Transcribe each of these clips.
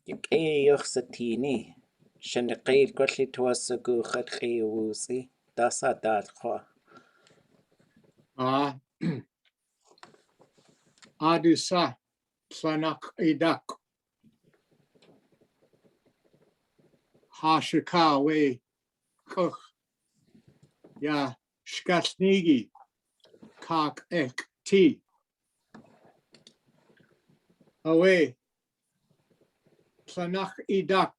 يكيخ ستيني شنقيل كل توسقو خدخي ووسي داسا داتخوا Adusa tl'anaxeedáḳw hashika we kuch ya kalneegí ʼatkʼ away Tl'anaxeedáḳw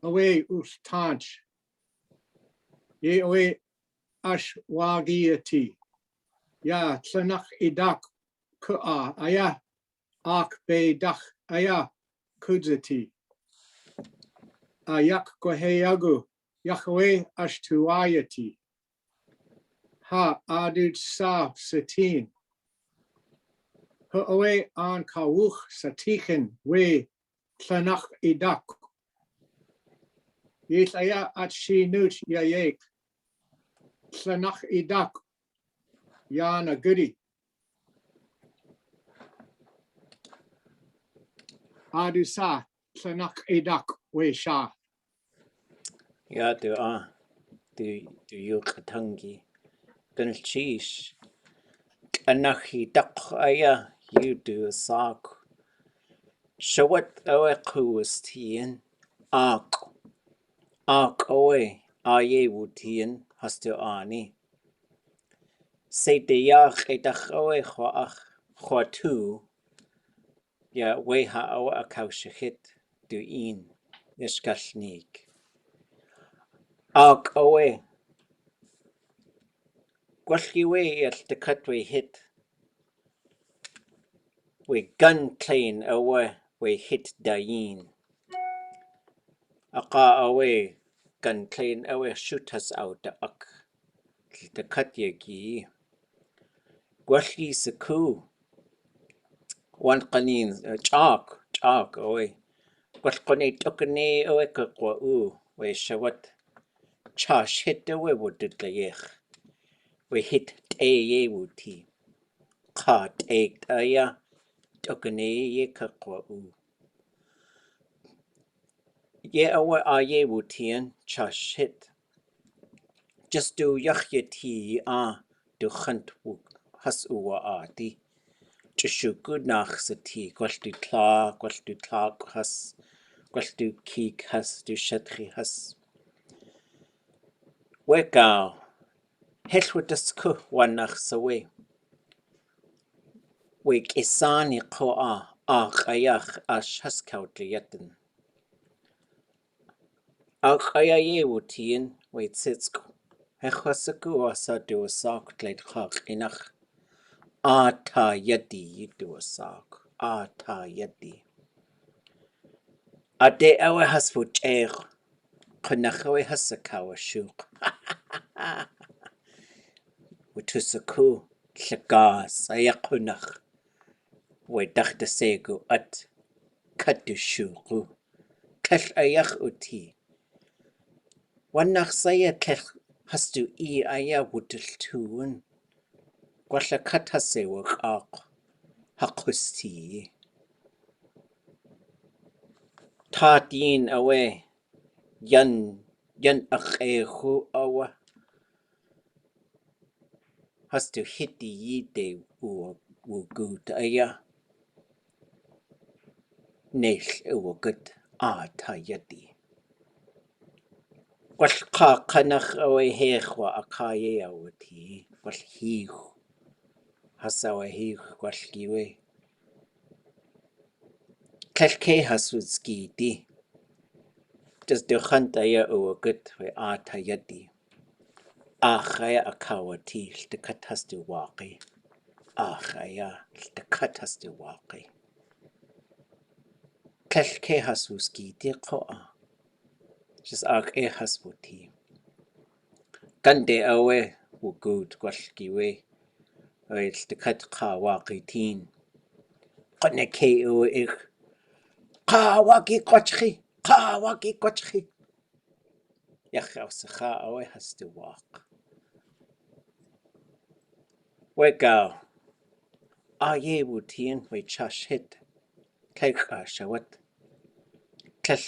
away ʼatudli.átk ye away ashwagiati ya Tl'anaxeedáḳw ayaheeni kuzati ayaheagu Yahweh ashtuayati ha ʼaduwóos'i ha away an kawuch satichen we Tl'anaxeedáḳw ye ayaheeni yayek Tl'anaxeedáḳw yana gudi adusa Tl'anaxeedáḳw we sha يا دو يوقتنجي بالشيش tl'anaxeedáḳw aya يدو ساق شوت away قوستين átkʼ away ayaheeni hastu ani سيدياخيدخ away خواتو يا ويها أو أكاوشخت دوين يشكالنيك آك أوي قولي وي يلتكت وي هت وي gun clean أوي وي هت داين أقا أوي gun clean أوي shoot us out أك التكت يجي قولي سكو وان قنين جاك أوي قولي تقني أوي كقوأو وي شوت Chash hit the wood did gayech. We hit ye wooty. Caught egg aya, tokene ye kakwa. Ye awa ye wootian, chash hit. Just do yach ye tea do hunt wook has uwa aadé. Jishu good nach sa tea, gwell do tlak has, gwell do keek has, do shetri has. We gao. Hell with the sku one nach sa way. Wig isani qoa ayach ash haskautliyatin. Ayaye wutin wait sitsk. Hechasaku asa do a sock late hawk inach. Ta yadi do a sock. Ta yadi. Ade awe hasfut eir. Kunachawe hasakawa shuk. Wutusaku shagas ayakunach. We dachte segu at kadujixít. Kech ayach uti. Wanach saya kech hastu aya wutul tuun. Gwalla kat hasewak hakusti. Tatin away. Yanwáatxʼ awa. Hastu hiti yide wugut aya. Nel wugut ta yadi. Gwall kanach away hechwa akaye awati. Gwall hich. Hasawa hich gwall giwe. Kelke haswudskidi. Just do hunt aya wugut we ta yadi. Achaya akawati the katastu waki. Achaya the katastu waki. Kelke haswudskidi koa. Just haswuti. Gande awe wugut gwall giwe. The kat waki teen. Koneke uwe ich. Waki kochchi. Yach auscha awe has to walk. We go. Ye wutin we chash hit. Kek shawat. tlell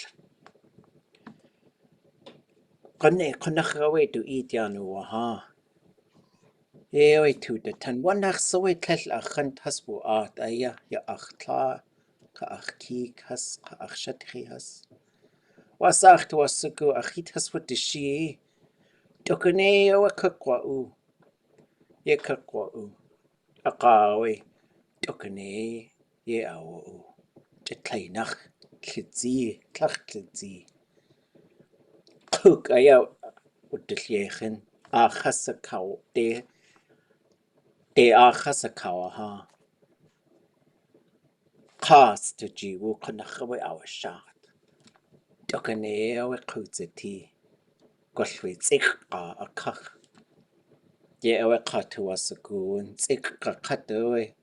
qonnaqawe to eat yanu ha. Oi to the tan one nach so tlell a khant hasbu art aya ya achtla ka achki has ka achshatri has. Wasacht wasuku achit has what the she dokane o kakwa u. Ye kakwa u. Aqawe dokane ye awo u. Tleinach tlitzi tlach tlitzi. Cook aya ut de llechen achas a kaw de achas a kaw ha. Cas to jiwu qonnaqawe awa shat. Dokane awa qawtzati. Gwallwe tsiqqa a kach. Ye awa qatu wasagoon tsiqqa qatawe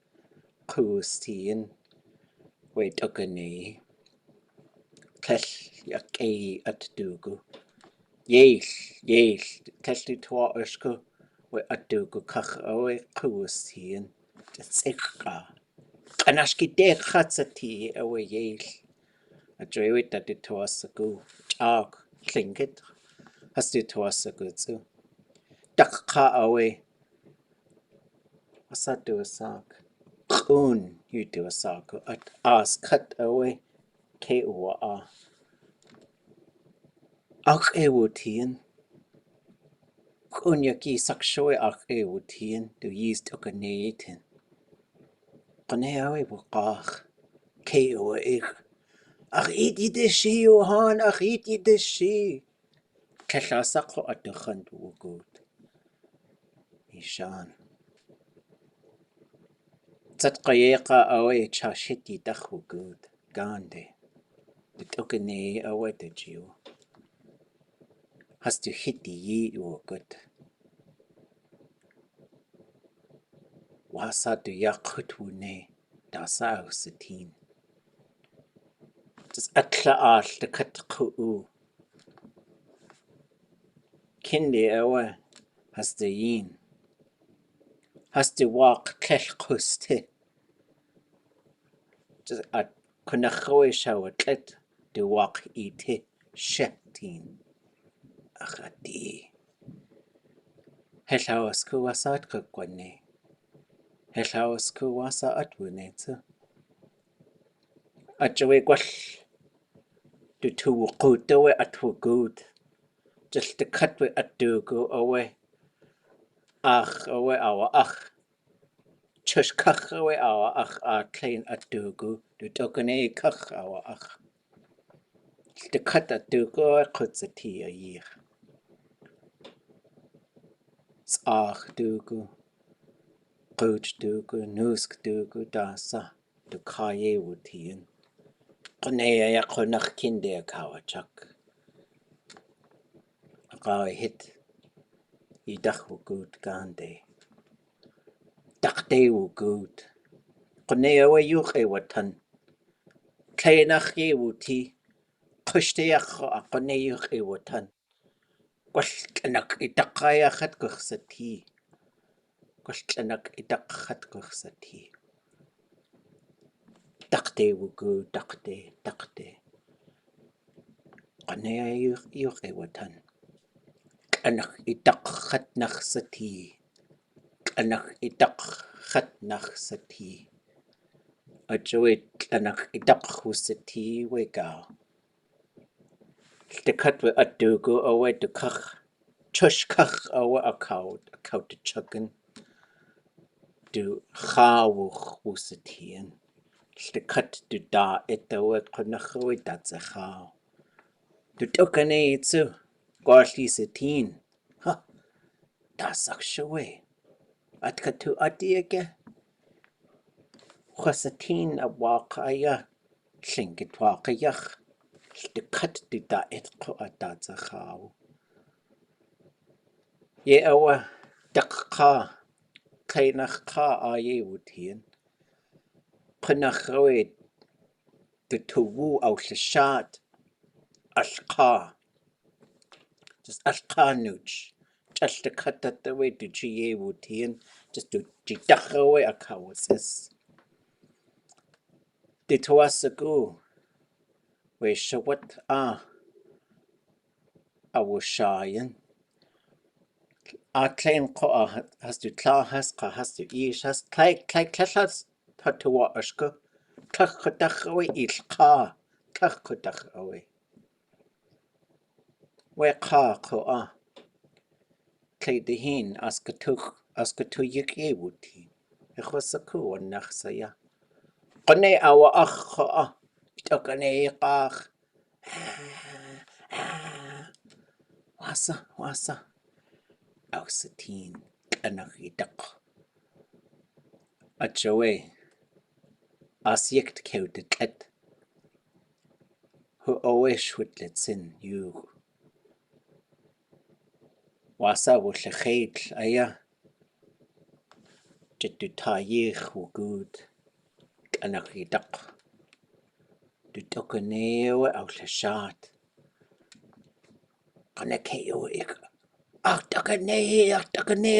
qawstiin. We dokane. Tlell yak at dugu. Yell, tlell twa ushku. We at dugu kach awe qawstiin. Tsiqqa. Qanashki de qatsati awa yell. A drewi dat it to us a go. Ag, Lingít. Has it to us a good so. Dakka away. What's that do a sock? Coon, you do a sock. At as cut away. Ke uwa a. Ach ewutien. Coon yaki sakshoy ach ewutien. Do yeast oka neetin. Qane away wukach. Ke uwa ich. Ach iti de shi uhan. Ach iti de shi. Kellasakho at the hunt will good. Ishan. Tzatqayeqa away chashiti dachu good. Gande. The tokene away the Jew. Has to hit the ye or good. Wasa to yakutune. Dasa usatin. Just atla al the katku. Kinde away has the yin. Has to walk kesh kuste. Just at kunachoe shower klet. To walk ite shetin. Achati. Hellawasku wasa atkwane. Hellawasku wasa atwunetsu. Atjawe gwash. Do two good away atwu good. Just the cut we atugu away. Ach away our ach. Chush kach away our ach our clean atugu. Do tokane kach our ach. The cut atugu cuts a tea a year. Ach dugu. Coach dugu, nusk dugu, dasa, du kaye wutien. Qonea ya qonach kinde kawachak. Ayahit. Idach wu good gande. Dakde wu good. Qonea wa yuch e watan. Tl'anaxeedáḳw ye wuti. Qushte yach a qone yuch e watan. Gwall tlanak idaqaya khat guchsati. Gwall tlanak idaq guchsati. Dakde wu good, dakde. Qonea yuch e watan. Tl'anaxeedáḳw idaq khat naxsati. Tl'anaxeedáḳw khat naxsati. Ajwe tl'anaxeedáḳw wusati we gao. The cut we atugu away to kach. Chush kach awa a cow to chucken. Do chawuch wusatien. The cut to da it away konachoy that's a chow. Do tokane itsu. Gorshli satin. Ha. Das akshawe. Atka to atiake. Wasatin a wakaya. Lingít wakayach. The cut to da it ko a that's a chow. Ye awa dakka. Tl'anaxeedáḳw aye wutien. Qonnaqawe the tuwu aw llashat. Alqa. Just alqa nuch. Just the cut that the way to GA wutien. Just to jidaqawe a kawasis. The tuasagu. shawat woosh'ayan. Tl'ain has to tl'ahas has to has tl'as ʼatudwóos'i tl'achadax'w ilqa tl'achadax'w. Weqa kadujixít askatuyik'ewuti. Echwasaku naxaya. Qane awa p't'okaneqaq. Wasa awsatin tl'anaxeedáḳw. Achawe asyekt kewtetlet. Hu owesh witletsin yug. Wasa wutlacheit aya. Jitutayich wugud tl'anaxeedáḳw. Dutokanewe awtlashat. Qanakeo ik. A'takane, a'takane.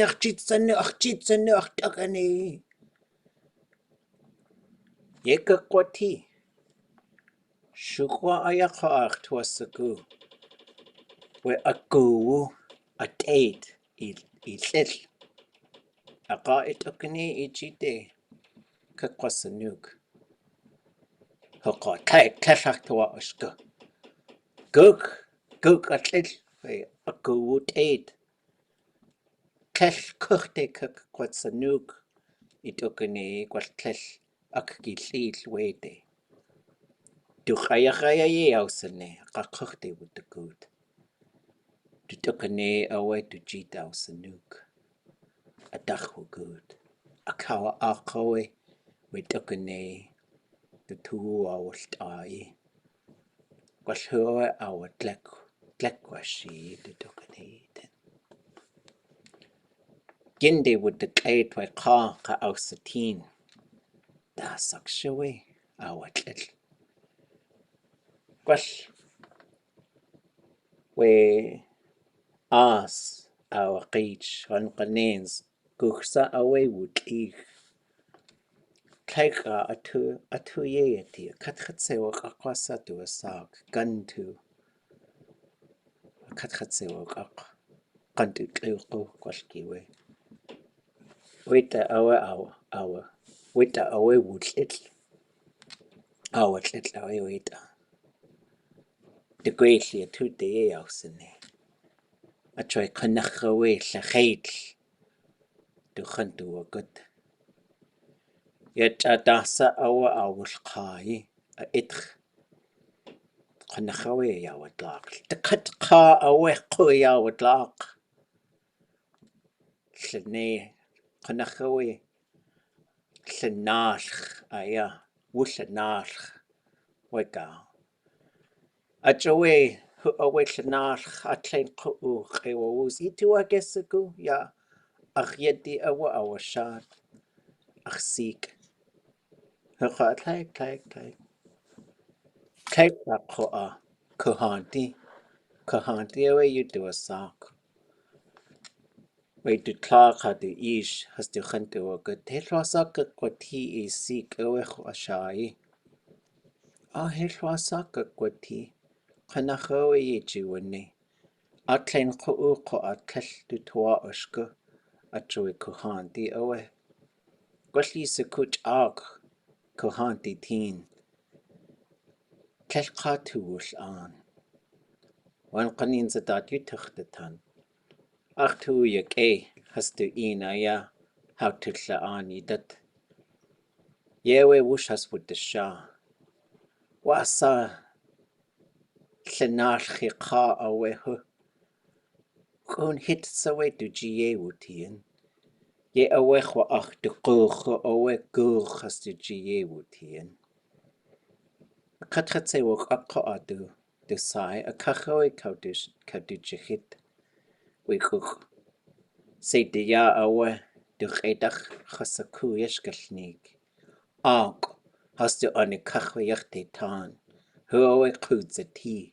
Yekakwati. Shukwa ayaqaq tuasaku. We akuwu at'eit ilil. Aqa itakane ichite. Kakwasanuk. Haqa tlashaq tuaashka. Guk atlil. We akuwu t'eit. Tlal kuchte kakwasanuk. Itakane kwaltlal akgilil wete. Duqayaqaya awsane qaqaqte wutukut. Dutukane awe dujita awsanuk. Adaxwugud. Akawa aqawe witukane dutu awaltai. Walhuwa tlekwashi dutukane. Ginde wutukleit waqa ka awsatin. Da sakshawe awatlil. We awaqich wanqanens kuxsa awe wutlich. Tlaika atuyeti katxatsewa qaqwasa tuasak gantu. Katxatsewa qaq qantu tliuqu kwalkiwe. Wita awa. Wita awe wutlitl. Awatlitl awe wita. Degweilli atute awsane. Achoy qanaxawe tlacheit. Duxantu wagut. Yach'atasa awa awulqai. Itq. Qanaxawe yawatlaq. Taqatqa awe yawatlaq. Tlane qanaxawe. Tlanaxeedáḳw aya. Wulanaxeedáḳw. Weka. Achawe hu awe tlanaxeedáḳw atlain q'u woosh itu agesaku ya. Aryedi awa awashat. Arsik. Haqa tlai. Qaqqa kuhanti. Kuhanti awe yutuasak. We tutlaqa du ish has du khantu wagut. Helwasak kwati isik awe khwashai. Helwasak kwati. Qanaxawe yichiwane. Atlain q'u atlal dutwóos'i. Achawe kuhanti awe. Gwalli sakuch kuhanti tin. Tlqa tuwul'an. Wanqanin zadat yutuxtatan. Artu yake has du inaya. How to tla'an idat. Yewe woosh has wutasha. Wasa tlanaxeedáḳw awe hu. Kun hit sawe du jiye wutien. Ye awe khwa du awe has du jiye wutien. Katratse wok adu du sai a kachawe kadujixít. We se de ya awe du redach chasaku yeshkalnig. Átkʼ has du ane kachawe yachte tan. Hu awe kudzati.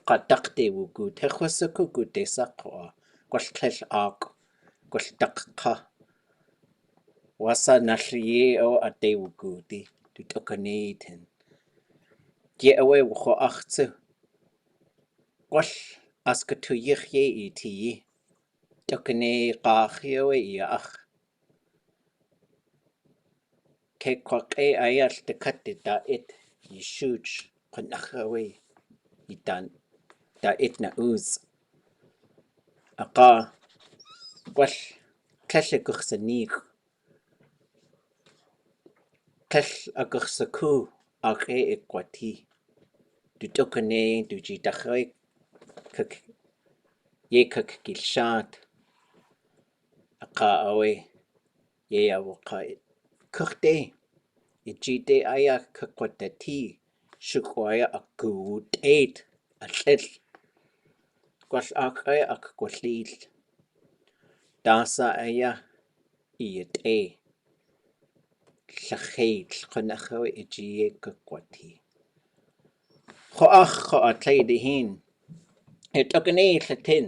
Qadaqte wugu techwasaku gute saqwa. Gwaltlel átkʼ. Gwaltaqqa. Wasa nalliye o ade wugudi. Du tokaneten. ye away wo achtu gwall as kadujixít i tl'anaxeedáḳw i ach ke kwaqe ayal tekati da it i shuch qanaxawe i da it na uz aqa gwall tl'lle guxsanig tl'll aguxsaku aqe ikwati du tukane du jidaxwe kak ye kak gilshat aqa awe ye awaqa kuxte ijite aya kakwatati shukwaya akut eight atlel gwall aqe akkwalil dasa aya iet llacheit qanaxawe ijiye kakwati Khoach tl'anaxeedáḥw tukane llatin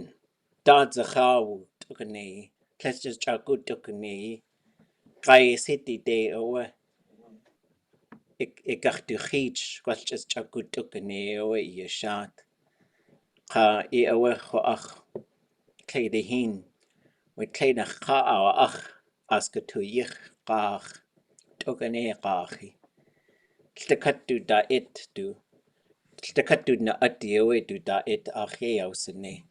dadzachaw tukane tl'chas chaku tukane qaysít ide awe kadujixít gwalchas chaku tukane awe yashat qa I awe khoach tl'anaxeedáḥw we tl'anaxeedáḥw ach as kadujix qach tukane qachi tl'katu da it du tl'katu na awe du da it ache ausene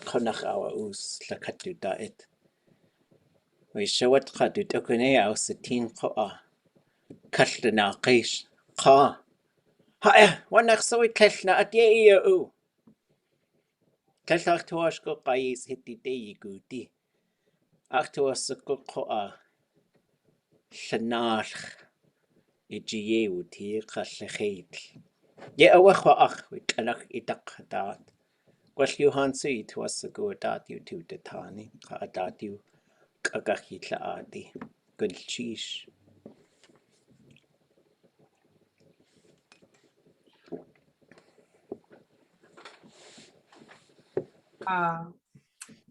qanach awa us tl'katu da it we shawat qadu tukane ausatin qoa kalneegí qa ha wanach sawi tl'na aadé u tl'ach tuashko qais hitide guti ach tuasko qoa llnalch ijiye uti qallecheit ye awe khoach we tl'anaxeedáḳw dat gwall yuhansu I tuasago dat yu tu datani qa dat yu kagahi aadé gulchish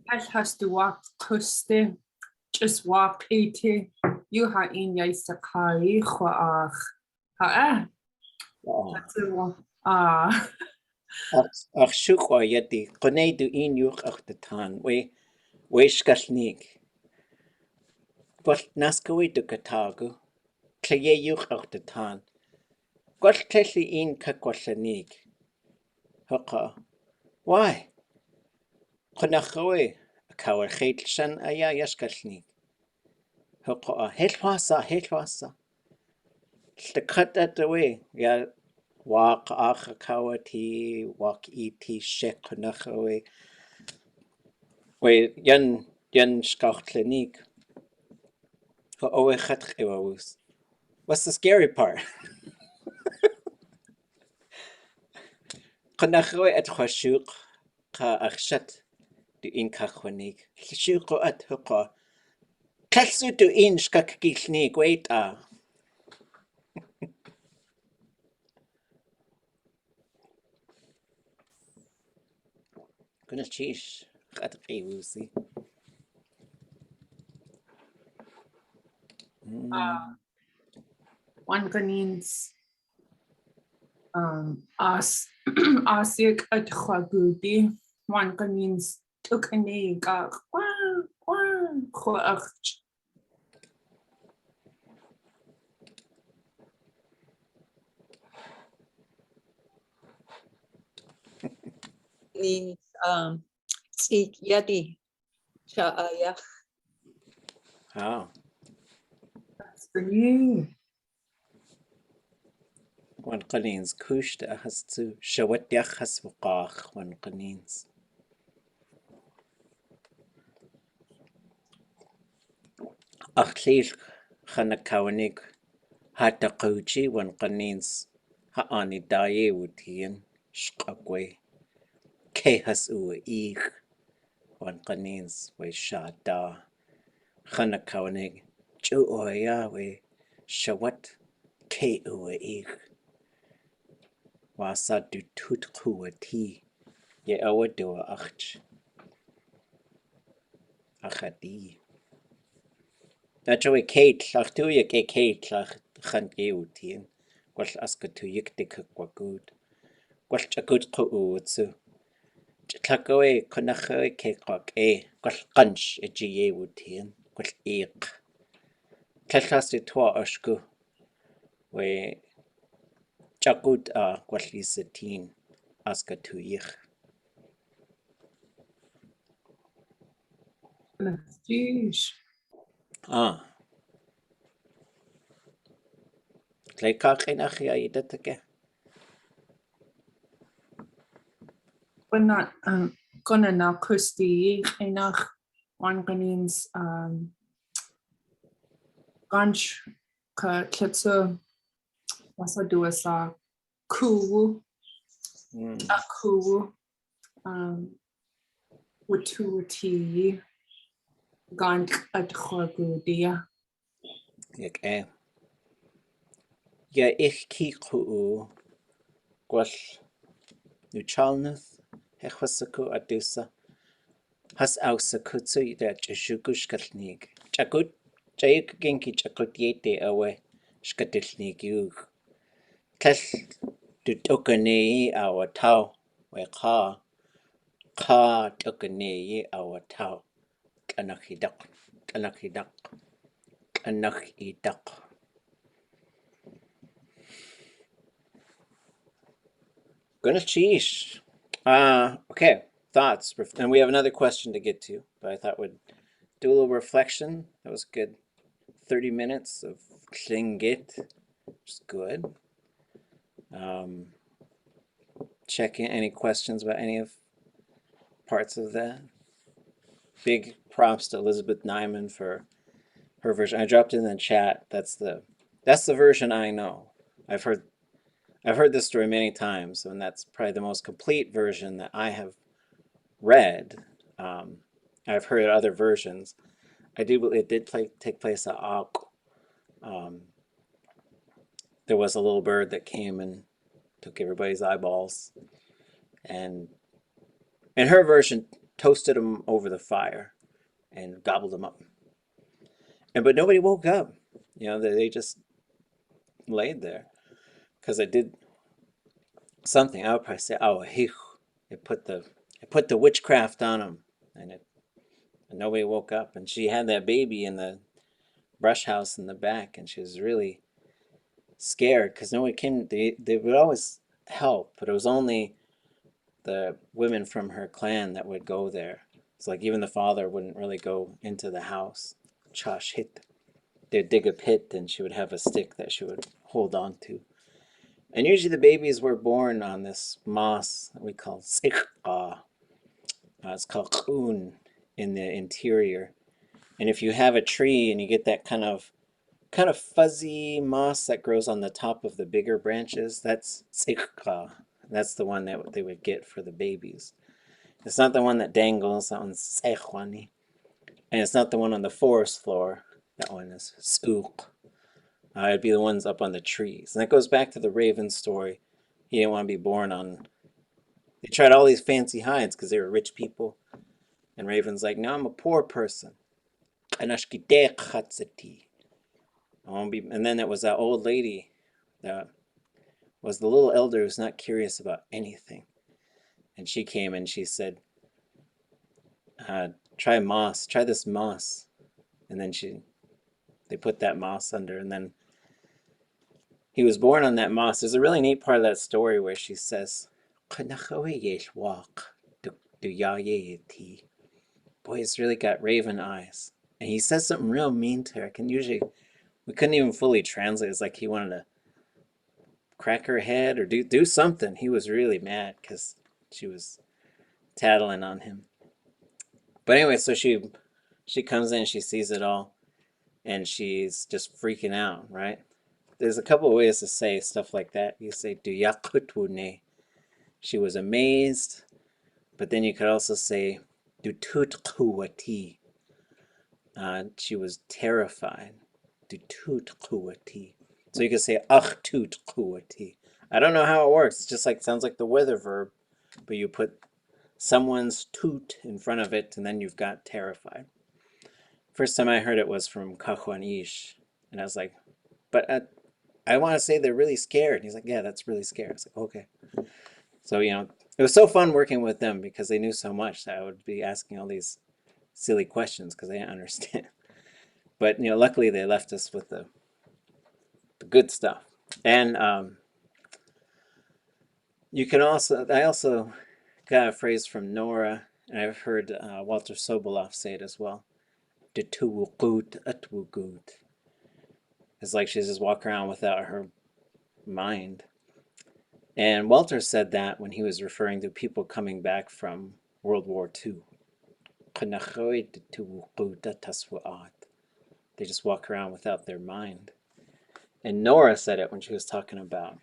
As has to walk kuste, just walk 80. You ha in yaisa kai khoach. Ha that's it. ach shukwa yeti qanay du inyuq ach datan we shkalnik gwall naskawi du katagu tl'ye yuq ach datan gwall tl'li in kakwallanik haqa why qanaxawe kawal khait shan aya yashkalnik haqa helwasa tl'khatat we ya waq ach kawati waq iti sheknaxawe we yan shkachtlenik owe khatqewus what's the scary part qanaxawe at khashuq qa akhshat du in kakhwanik shuqo at haqa kalsu du in shkakilnik wait kuna chish khatqewusi One ganins asik at khagudi. One ganins tukane ka khoach. Means seek yadi sha'ayah. That's for you. One qanins kush has to shawat yakhas waqach one qanins Achlir khanakawanik hataquchi one qanins ha'ani daye wutian shqakwe kehas uig one qanins we shada khanakawanik chuoya we shawat ke uig wasa du tut quati ye awadu achadi That's why Kate, ach tu ye Kate, ach chan geutien. gwal askatuyik kwagud. Gwal chagud kuutsu. Tlakawe konache kekok gwal kanch ejiye wutien. Gwal eek. Tlashasti twa ashku. We chagud gwal isatin askatuyik. Jeez. Tlakak inachi aidatake. Gonna na kusti enach wanganins ganch ka klitsu wasa duasa kuwu a kuwu wututi ganch ʼatudli.átk. Yek Ya ich kiku gwal nuchalnuth hechwasaku adusa. Has ausakutsu da jashukush kalneegí. Chakut jayuk genki chakut yete awe shkatilneegí. Tel dutokanei awatau we ka tokanei awatau. ʼanaxeedáḳw. Gonna cheesh. Okay, thoughts. And we have another question to get to, but I thought we'd do a little reflection. That was good. 30 minutes of Lingít, which is good. Check in any questions about any of parts of that. Big props to Elizabeth Nyman for her version. I dropped it in the chat. That's the version I know. I've heard this story many times, and that's probably the most complete version that I have read. I've heard other versions. I do believe it did take place at átkʼ. There was a little bird that came and took everybody's eyeballs, and in her version, toasted them over the fire and gobbled them up. But nobody woke up. They just laid there because it did something. I would probably say, ayaheeni. It put the witchcraft on them, and nobody woke up. And she had that baby in the brush house in the back, and she was really scared because nobody came. They would always help, but it was only the women from her clan that would go there. It's like even the father wouldn't really go into the house. Kadujixít. They'd dig a pit, and she would have a stick that she would hold on to. And usually the babies were born on this moss that we call ʼatkʼ. It's called ʼun in the interior. And if you have a tree and you get that kind of fuzzy moss that grows on the top of the bigger branches, that's ʼatkʼ. That's the one that they would get for the babies. It's not the one that dangles, that one's ayaheeni. And it's not the one on the forest floor, that one is ʼaduwóos'i. It'd be the ones up on the trees. And that goes back to the raven story. He didn't want to be born on... They tried all these fancy hides because they were rich people. And Raven's like, no, I'm a poor person. ʼaduwóos'i. And then it was that old lady that was the little elder who's not curious about anything. And she came and she said, try moss, try this moss. And then they put that moss under, and then he was born on that moss. There's a really neat part of that story where she says, boy, it's really got raven eyes. And he says something real mean to her. We couldn't even fully translate. It's like he wanted to crack her head or do something. He was really mad because she was tattling on him. But anyway, so she comes in, she sees it all, and she's just freaking out, right? There's a couple of ways to say stuff like that. You say, ʼaduwóos'i. She was amazed, but then you could also say, ʼatudli.átk. She was terrified. ʼatudli.átk. So you could say, ʼaduwóos'i. I don't know how it works. It's just sounds like the weather verb, but you put someone's toot in front of it, and then you've got terrified. First time I heard it was from Kahwanish, and I was like, but I want to say they're really scared. And he's like, yeah, that's really scared. I was like, okay. So, you know, it was so fun working with them because they knew so much that I would be asking all these silly questions because they didn't understand. But, you know, luckily they left us with the good stuff. And I also got a phrase from Nora, and I've heard Walter Soboleff say it as well. ʼatudli.átk. It's like she's just walking around without her mind. And Walter said that when he was referring to people coming back from World War II. They just walk around without their mind. And Nora said it when she was talking about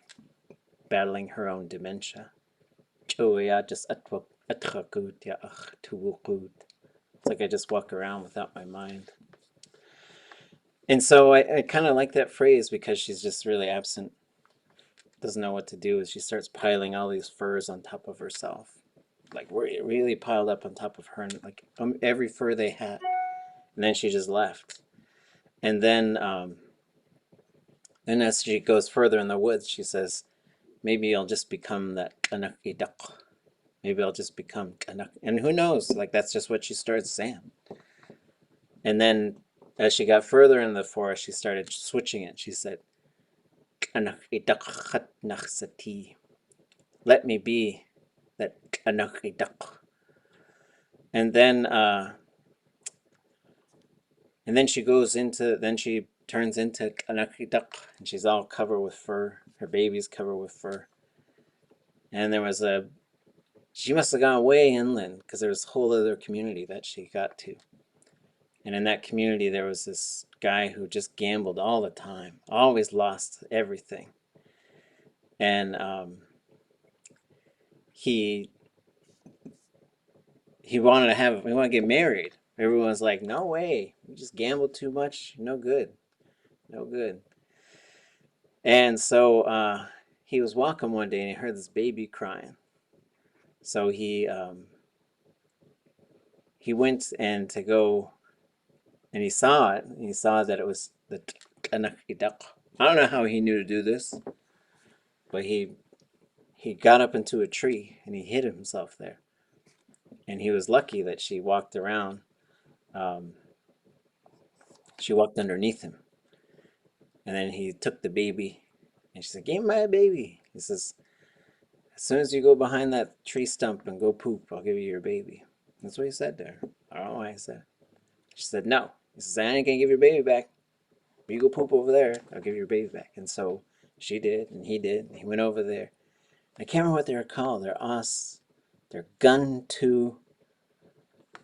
battling her own dementia. It's like I just walk around without my mind. And so I kind of like that phrase because she's just really absent, doesn't know what to do, as she starts piling all these furs on top of herself. Like really piled up on top of her, and like every fur they had. And then she just left. And then as she goes further in the woods, she says, maybe I'll just become that ʼaduwóos'i. Maybe I'll just become ʼaduwóos'i. And who knows? Like, that's just what she started saying. And then as she got further in the forest, she started switching it. She said, ʼanaxeedáción'naxati. Let me be that ʼanaxeedáción'naxati. And then she turns into ʼanaxeedáción'naxati, and she's all covered with fur. Her baby's covered with fur. And she must have gone way inland because there was a whole other community that she got to. And in that community, there was this guy who just gambled all the time, always lost everything. And he wanted to get married. Everyone's like, no way, you just gambled too much, no good, no good. And so he was walking one day and he heard this baby crying. So he went and he saw it. And he saw that it was the tl'anaxeedáḳw. I don't know how he knew to do this, but he got up into a tree and he hid himself there. And he was lucky that she walked around. She walked underneath him. And then he took the baby and she said, give me my baby. He says, as soon as you go behind that tree stump and go poop, I'll give you your baby. That's what he said to her. I don't know why he said. She said, no. He says, I ain't gonna give your baby back. You go poop over there, I'll give your baby back. And so she did, and he did, and he went over there. I can't remember what they were called. They're gun to,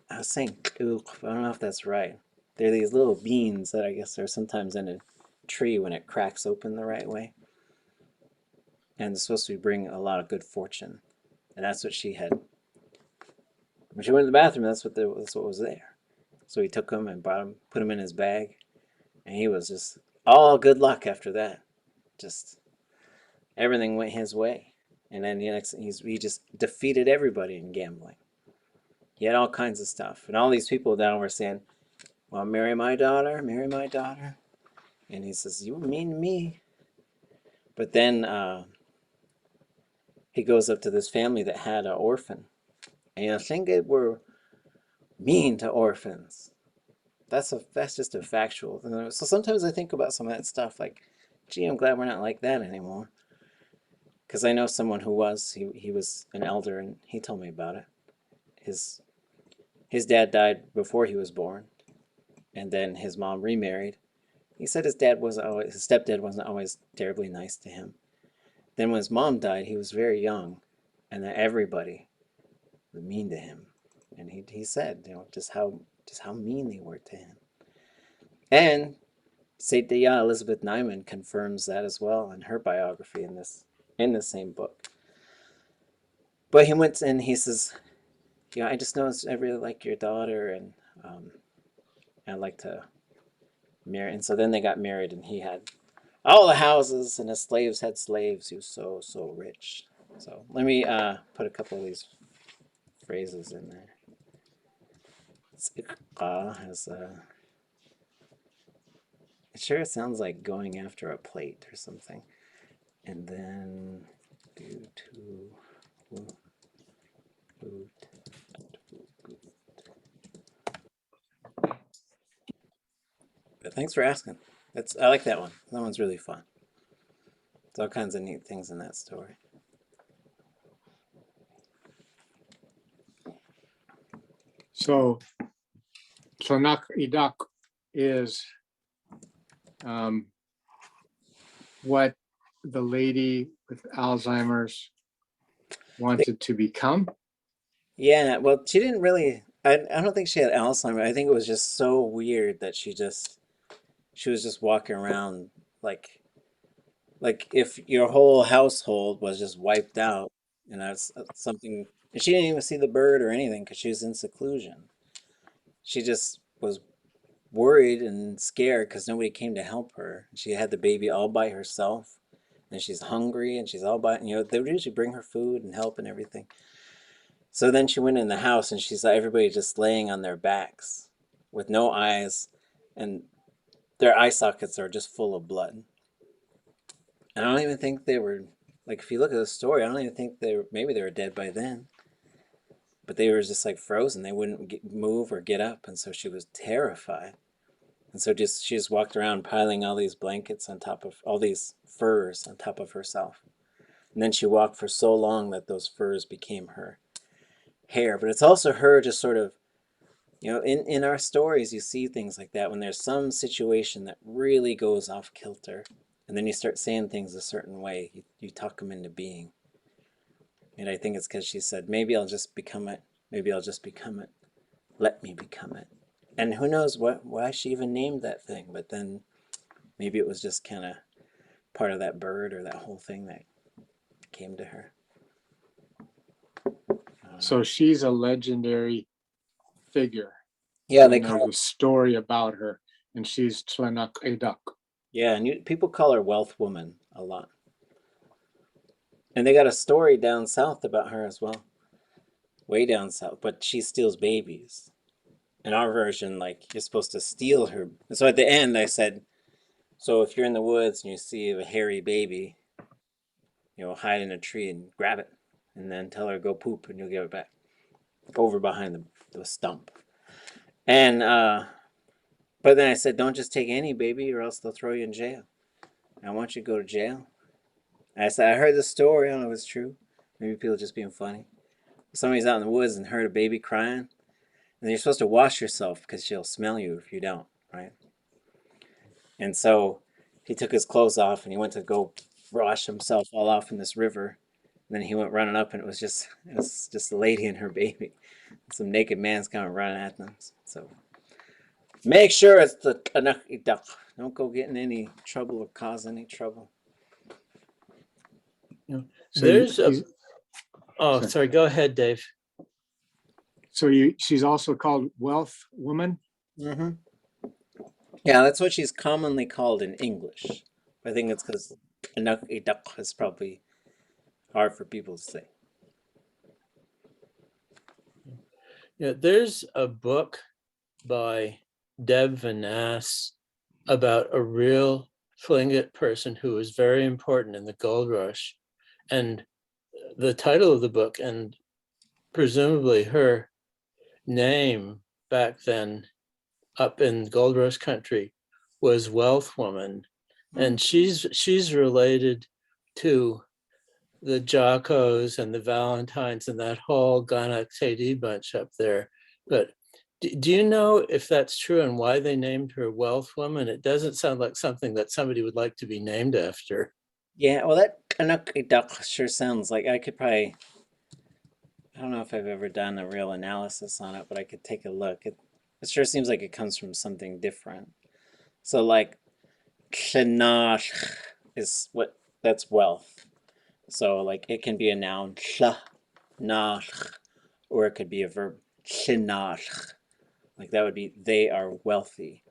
I was saying ʼt'uwóos'i, but I don't know if that's right. They're these little beans that I guess are sometimes in a tree when it cracks open the right way. And it's supposed to bring a lot of good fortune. And that's what she had. When she went to the bathroom, that's what was there. So he took him and put him in his bag. And he was just all good luck after that. Just everything went his way. And then he just defeated everybody in gambling. He had all kinds of stuff. And all these people down were saying, well, marry my daughter, marry my daughter. And he says, you mean me? But then he goes up to this family that had an orphan. And I think they were mean to orphans. That's just a factual. So sometimes I think about some of that stuff like, gee, I'm glad we're not like that anymore. Because I know someone who was. He was an elder, and he told me about it. His dad died before he was born, and then his mom remarried. He said his stepdad wasn't always terribly nice to him. Then when his mom died, he was very young, and then everybody was mean to him. And he said, just how mean they were to him. And Saint Elizabeth Nyman confirms that as well in her biography in the same book. But he went and he says, I just noticed I really like your daughter, and I'd like to marry. And so then they got married, and he had all the houses, and his slaves had slaves. He was so rich. So let me put a couple of these phrases in there. ʼAtkʼ has It sure sounds like going after a plate or something. And then due to but thanks for asking. I like that one. That one's really fun. There's all kinds of neat things in that story. So ʼt'anaxeedáḵw is what the lady with Alzheimer's wanted to become. Yeah, well, she didn't really. I don't think she had Alzheimer's. I think it was just so weird that she was just walking around like if your whole household was just wiped out, it's something. And she didn't even see the bird or anything because she was in seclusion. She just was worried and scared because nobody came to help her. She had the baby all by herself, and she's hungry, and she's all by, they would usually bring her food and help and everything. So then she went in the house and she saw everybody just laying on their backs with no eyes, and their eye sockets are just full of blood. And I don't even think they were, like, if you look at the story, I don't even think maybe they were dead by then. But they were just like frozen. They wouldn't move or get up. And so she was terrified. And so she just walked around piling all these blankets on top of all these furs on top of herself. And then she walked for so long that those furs became her hair. But it's also her just sort of, in our stories, you see things like that when there's some situation that really goes off kilter. And then you start saying things a certain way. You talk them into being. And I think it's because she said, maybe I'll just become it. Maybe I'll just become it. Let me become it. And who knows why she even named that thing. But then maybe it was just kind of part of that bird or that whole thing that came to her. So she's a legendary figure. Yeah, and there's a story about her, and she's tl'anaxeedáḳw. Yeah, and people call her Wealth Woman a lot. And they got a story down south about her as well. Way down south. But she steals babies. In our version, like, you're supposed to steal her. And so at the end, I said, so if you're in the woods and you see a hairy baby, hide in a tree and grab it. And then tell her go poop and you'll give it back. Over behind the stump. And, but then I said, don't just take any baby or else they'll throw you in jail. I want you to go to jail. And I said, I heard the story. I don't know if it's true. Maybe people just being funny. Somebody's out in the woods and heard a baby crying. And you're supposed to wash yourself because she'll smell you if you don't, right? And so he took his clothes off and he went to go wash himself all off in this river. And then he went running up and it was just a lady and her baby. Some naked man's kind of running at them. So make sure it's the ʼt'anaxeedáḳw. Don't go get in any trouble or cause any trouble. So sorry, go ahead, Dave. So she's also called Wealth Woman? Mm-hmm. Yeah, that's what she's commonly called in English. I think it's because ʼt'anaxeedáḳw is probably hard for people to say. Yeah, there's a book by Deb Vanass about a real Tlingit person who was very important in the gold rush. And the title of the book, and presumably her name back then up in gold rush country, was Wealth Woman. And she's related to the Jocos and the Valentines and that whole ʼt'anaxeedáḳw bunch up there. But do you know if that's true and why they named her Wealth Woman? It doesn't sound like something that somebody would like to be named after. Yeah, well, that ʼt'anaxeedáḳw sure sounds like I could probably. I don't know if I've ever done a real analysis on it, but I could take a look. It sure seems like it comes from something different. So, like, tl'anaxeedáḳw is that's wealth. So, like, it can be a noun, tl'anaxeedáḳw, or it could be a verb, tl'anaxeedáḳw. Like, that would be they are wealthy.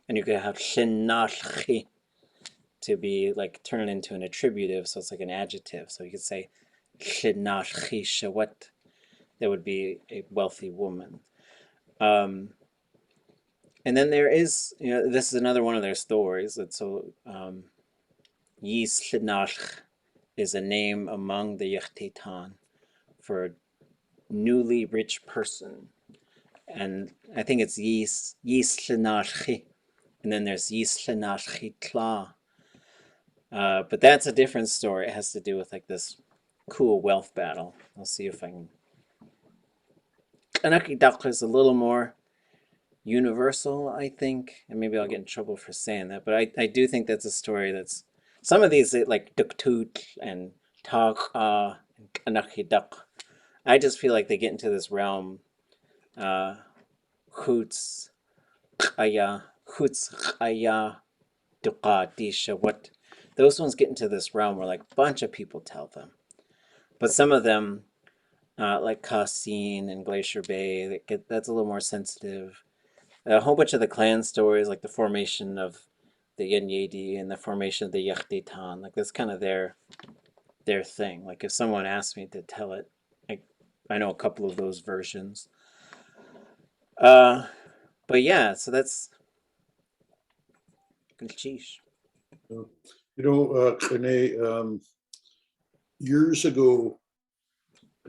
And you could have tl'anaxeedáxw to be, like, turn it into an attributive, so it's like an adjective. So you could say tl'anaxeedáxw. That would be a wealthy woman. And then there is, this is another one of their stories. It's so Tl'anaxeedáḳw is a name among the Yachtaitan for a newly rich person. And I think it's Tl'anaxeedáḳw, and then there's Tl'anaxeedáḳw. But that's a different story. It has to do with like this cool wealth battle. I'll see if I can. Tl'anaxeedáḳw is a little more universal, I think, and maybe I'll get in trouble for saying that, but I do think that's a story that's, some of these like ʼatudli and átk and tl'anaxeedáḳw, I just feel like they get into this realm, hoots duqadisha, what those ones get into this realm where like a bunch of people tell them, but some of them like Cassine and Glacier Bay, that's a little more sensitive. A whole bunch of the clan stories, like the formation of the yanwáatxʼ and the formation of the Yachtaitan, like that's kind of their thing. Like if someone asked me to tell it, I know a couple of those versions. But yeah, so that's sheesh. Renee, years ago,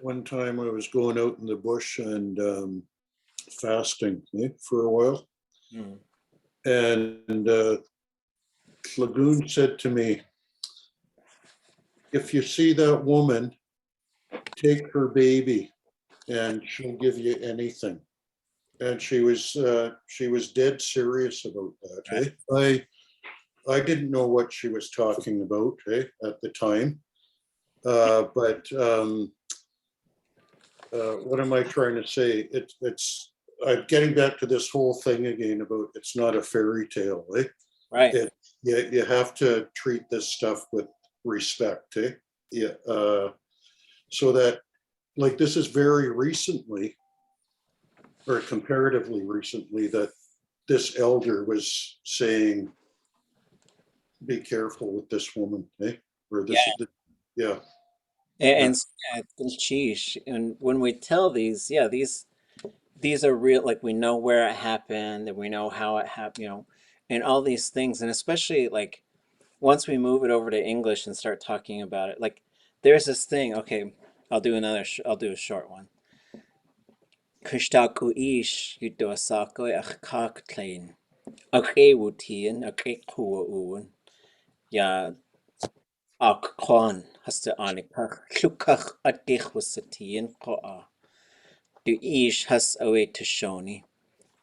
one time I was going out in the bush and fasting for a while. Mm. And Lagoon said to me, if you see that woman, take her baby and she'll give you anything. And she was dead serious about that. Right. I didn't know what she was talking about at the time. But what am I trying to say? It's I'm getting back to this whole thing again about it's not a fairy tale. Right. You have to treat this stuff with respect. Yeah. So that, like, this is very recently, or comparatively recently, that this elder was saying, be careful with this woman, or this, yeah. And sheesh. And when we tell these, yeah, these are real, like we know where it happened and we know how it happened, and all these things. And especially like once we move it over to English and start talking about it, like there's this thing, okay, I'll do a short one. Kushtaku ish yudoasako achkak klein. Akrewutien, akrekuun. Ja, átkʼ has to anikach. Llukach adich was satien koa. Du ish has awe to shoni.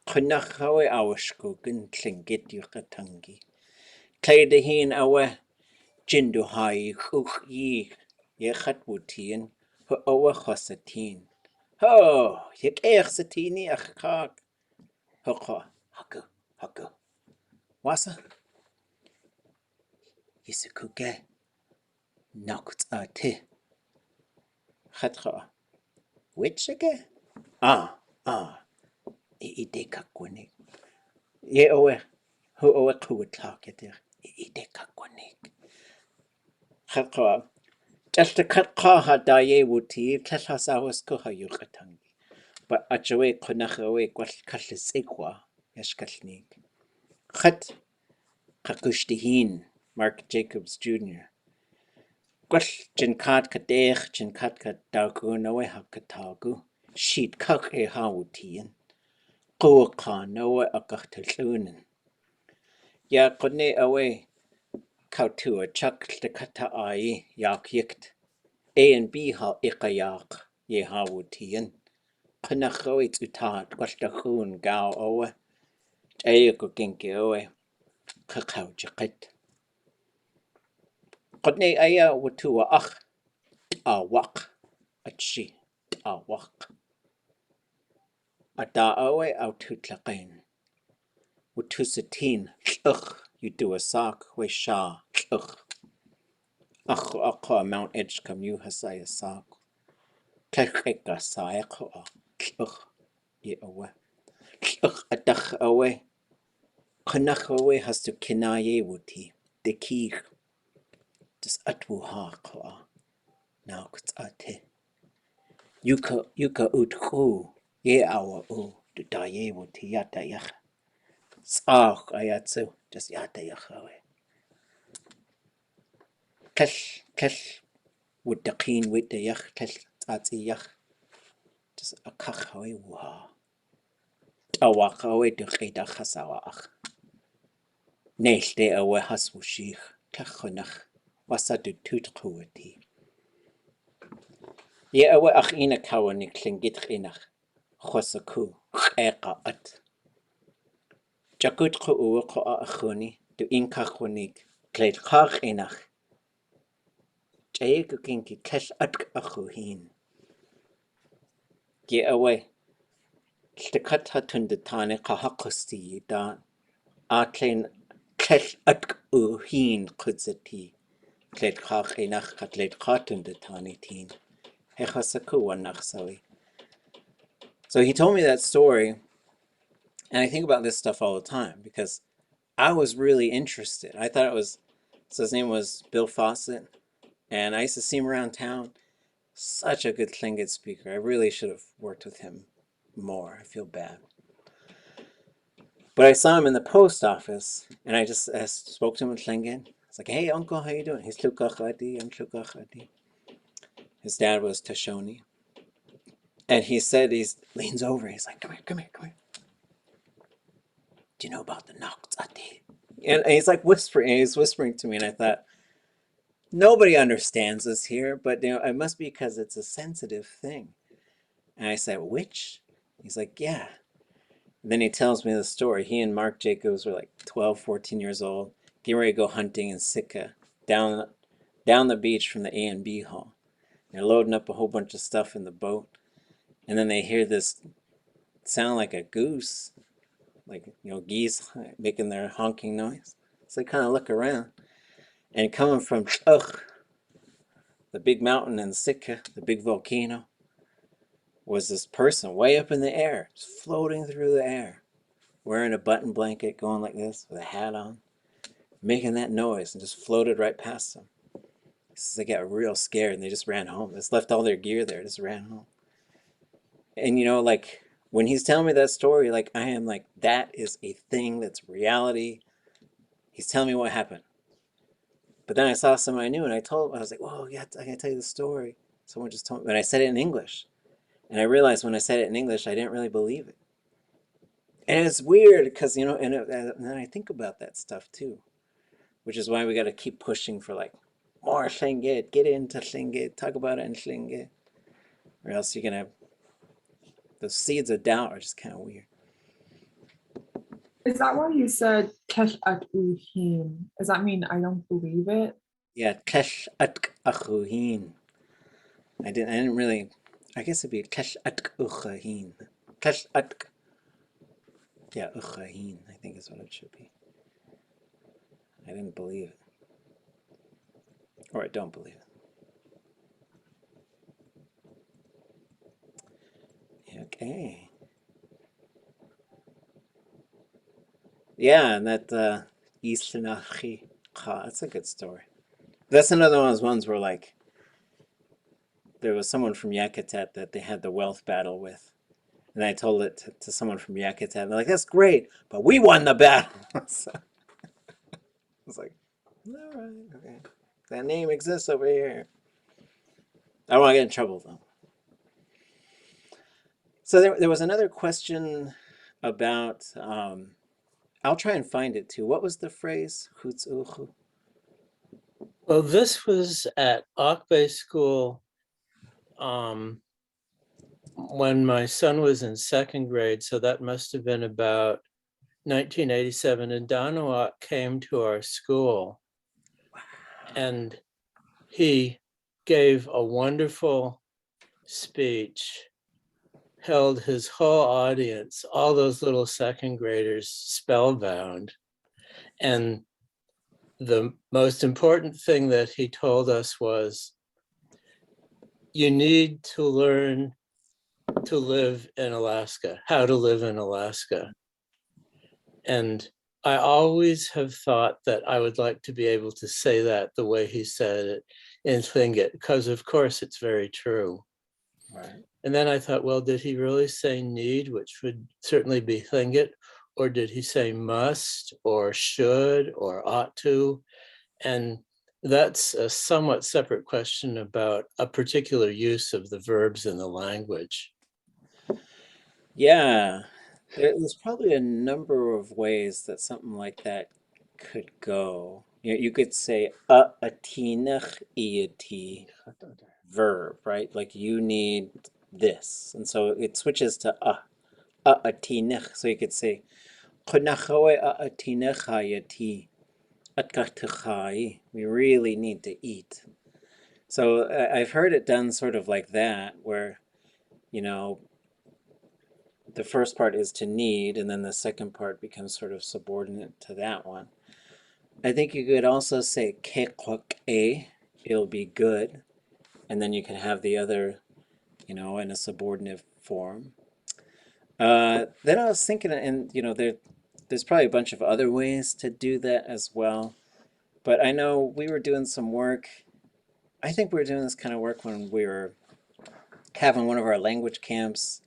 Chynach awe awashkugan Lingít yukatangi. Kleideheen awe jindu hai chuch yi yechat wutien ho awe chosatin. Ho, yek eich satini ach kak. Hoko, haku. Wasa? Yisikuge. ʼnaxeedáḳw. Chatra. Which again? Ide kakwanik. Ye owe. Hu owe kuwatlak yadir. Ide kakwanik. Chatra. Just the katra ha daye wuti. Tlas awas kuha yukatangi. But achawe kunachawe kwal kallisigwa. Yashkalnik. Chat. Kakushtihin. Mark Jacobs Jr. Gwell jinkat kadech jinkat kadagu nawe hakatagu. Sheet kak e hawtien. Kuaka nawe akachtellunen. Ya kodne awe kautua chak de kata ai yak yikt. A and B ha ikayak ye hawtien. Panachowe tutat gwashtachun gao owe. Ayako genki owe. Kakau jakit. Kodne aya watua ach. Awak. Atshi. Awak. Adawe ʼatudli.átk. Wutusatin tl'ch yuduasak we sha tl'ch. Akho Mount Edgecombe you hasayasak. Tl'cheka sayako tl'ch ye awe. Tl'ch adach awe. Kanach awe has to kinaye wuti. De kich. Dis ʼatudli.átk. Now ʼaduwóos'i. Yuka utku ye awa u. Daye wuti yata yach. S'ach ayatsu, just yatayach away. Kesh with the keen with the yach, kesh yach, just a kach away wah. Awak away to Qida Hasawach. Nesh de away haswushich, Kachonach, Wasadu tutkuati. Ye away ach ina kawanik klingit inach, Hosaku, Eka at. Jakut ko a achuni, to inkachwanik, Kled kach inach. Jayku kinki kesh atk achuhin. Ye away. Tlkat hatun de tane kahakosti da. Atlen kesh atk uhin kutzati. Kled kach inach katlet katun de tane teen. Hechasaku wanach sawi. So he told me that story, and I think about this stuff all the time because I was really interested. I thought it was, so his name was Bill Fawcett, and I used to see him around town. Such a good Tlingit speaker. I really should have worked with him more. I feel bad. But I saw him in the post office, and I spoke to him in Tlingit. I was like, "Hey, uncle, how you doing?" He's Tlukachadi, I'm Tlukachadi. His dad was Tashoni. And he said, he leans over, he's like, come here. Do you know about the ʼatudli.átk? And he's like whispering to me, and I thought, nobody understands us here, but it must be because it's a sensitive thing. And I said, which? He's like, yeah. And then he tells me the story. He and Mark Jacobs were like 12, 14 years old, getting ready to go hunting in Sitka, down the beach from the A&B hall. They're loading up a whole bunch of stuff in the boat, and then they hear this sound like a goose, like geese making their honking noise. So they kind of look around, and coming from Tl'anaxeedáḳw, the big mountain in Sitka, the big volcano, was this person way up in the air, just floating through the air, wearing a button blanket, going like this with a hat on, making that noise, and just floated right past them. So they got real scared, and they just ran home. They just left all their gear there, just ran home. And like when he's telling me that story, like I am like, that is a thing, that's reality. He's telling me what happened. But then I saw someone I knew, and I was like, whoa, yeah, I gotta tell you the story. Someone just told me, and I said it in English. And I realized when I said it in English, I didn't really believe it. And it's weird because, and then I think about that stuff too, which is why we got to keep pushing for like more Lingít, get into Lingít, talk about it in Lingít, or else you're going to, the seeds of doubt are just kind of weird. Is that why you said kesh ʼatudli? Does that mean I don't believe it? Yeah, tl'anaxeedáḳw achuhin. I didn't really, I guess it'd be tl'anaxeedáḳw. tl'anaxeedáḳw. Yeah, uchahin, I think is what it should be. I didn't believe it. Or I don't believe it. Okay. Yeah, and that ʼatudli.átk, that's a good story. That's another one of those ones where like there was someone from Yakutat that they had the wealth battle with. And I told it to someone from Yakutat, and they're like, that's great, but we won the battle. So I was like, all right, okay. That name exists over here. I don't want to get in trouble though. So there was another question about, I'll try and find it too. What was the phrase? Well, this was at ʼaadé school when my son was in second grade. So that must have been about 1987. And Danuat came to our school, and he gave a wonderful speech, held his whole audience, all those little second graders, spellbound. And the most important thing that he told us was, you need to learn to live in Alaska, how to live in Alaska. And I always have thought that I would like to be able to say that the way he said it in Tlingit, because of course it's very true. Right. And then I thought, well, did he really say need, which would certainly be Tlingit, or did he say must or should or ought to? And that's a somewhat separate question about a particular use of the verbs in the language. Yeah, there's probably a number of ways that something like that could go. You could say ʼatudli.átk verb, right? Like you need this. And so it switches to a'atudli. So you could say we really need to eat. So I've heard it done sort of like that, where, you know, the first part is to need, and then the second part becomes sort of subordinate to that one. I think you could also say ke, it'll be good, and then you can have the other, you know, in a subordinate form. Then I was thinking, and you know, there's probably a bunch of other ways to do that as well. But I know we were doing some work. I think we were doing this kind of work when we were having one of our language camps.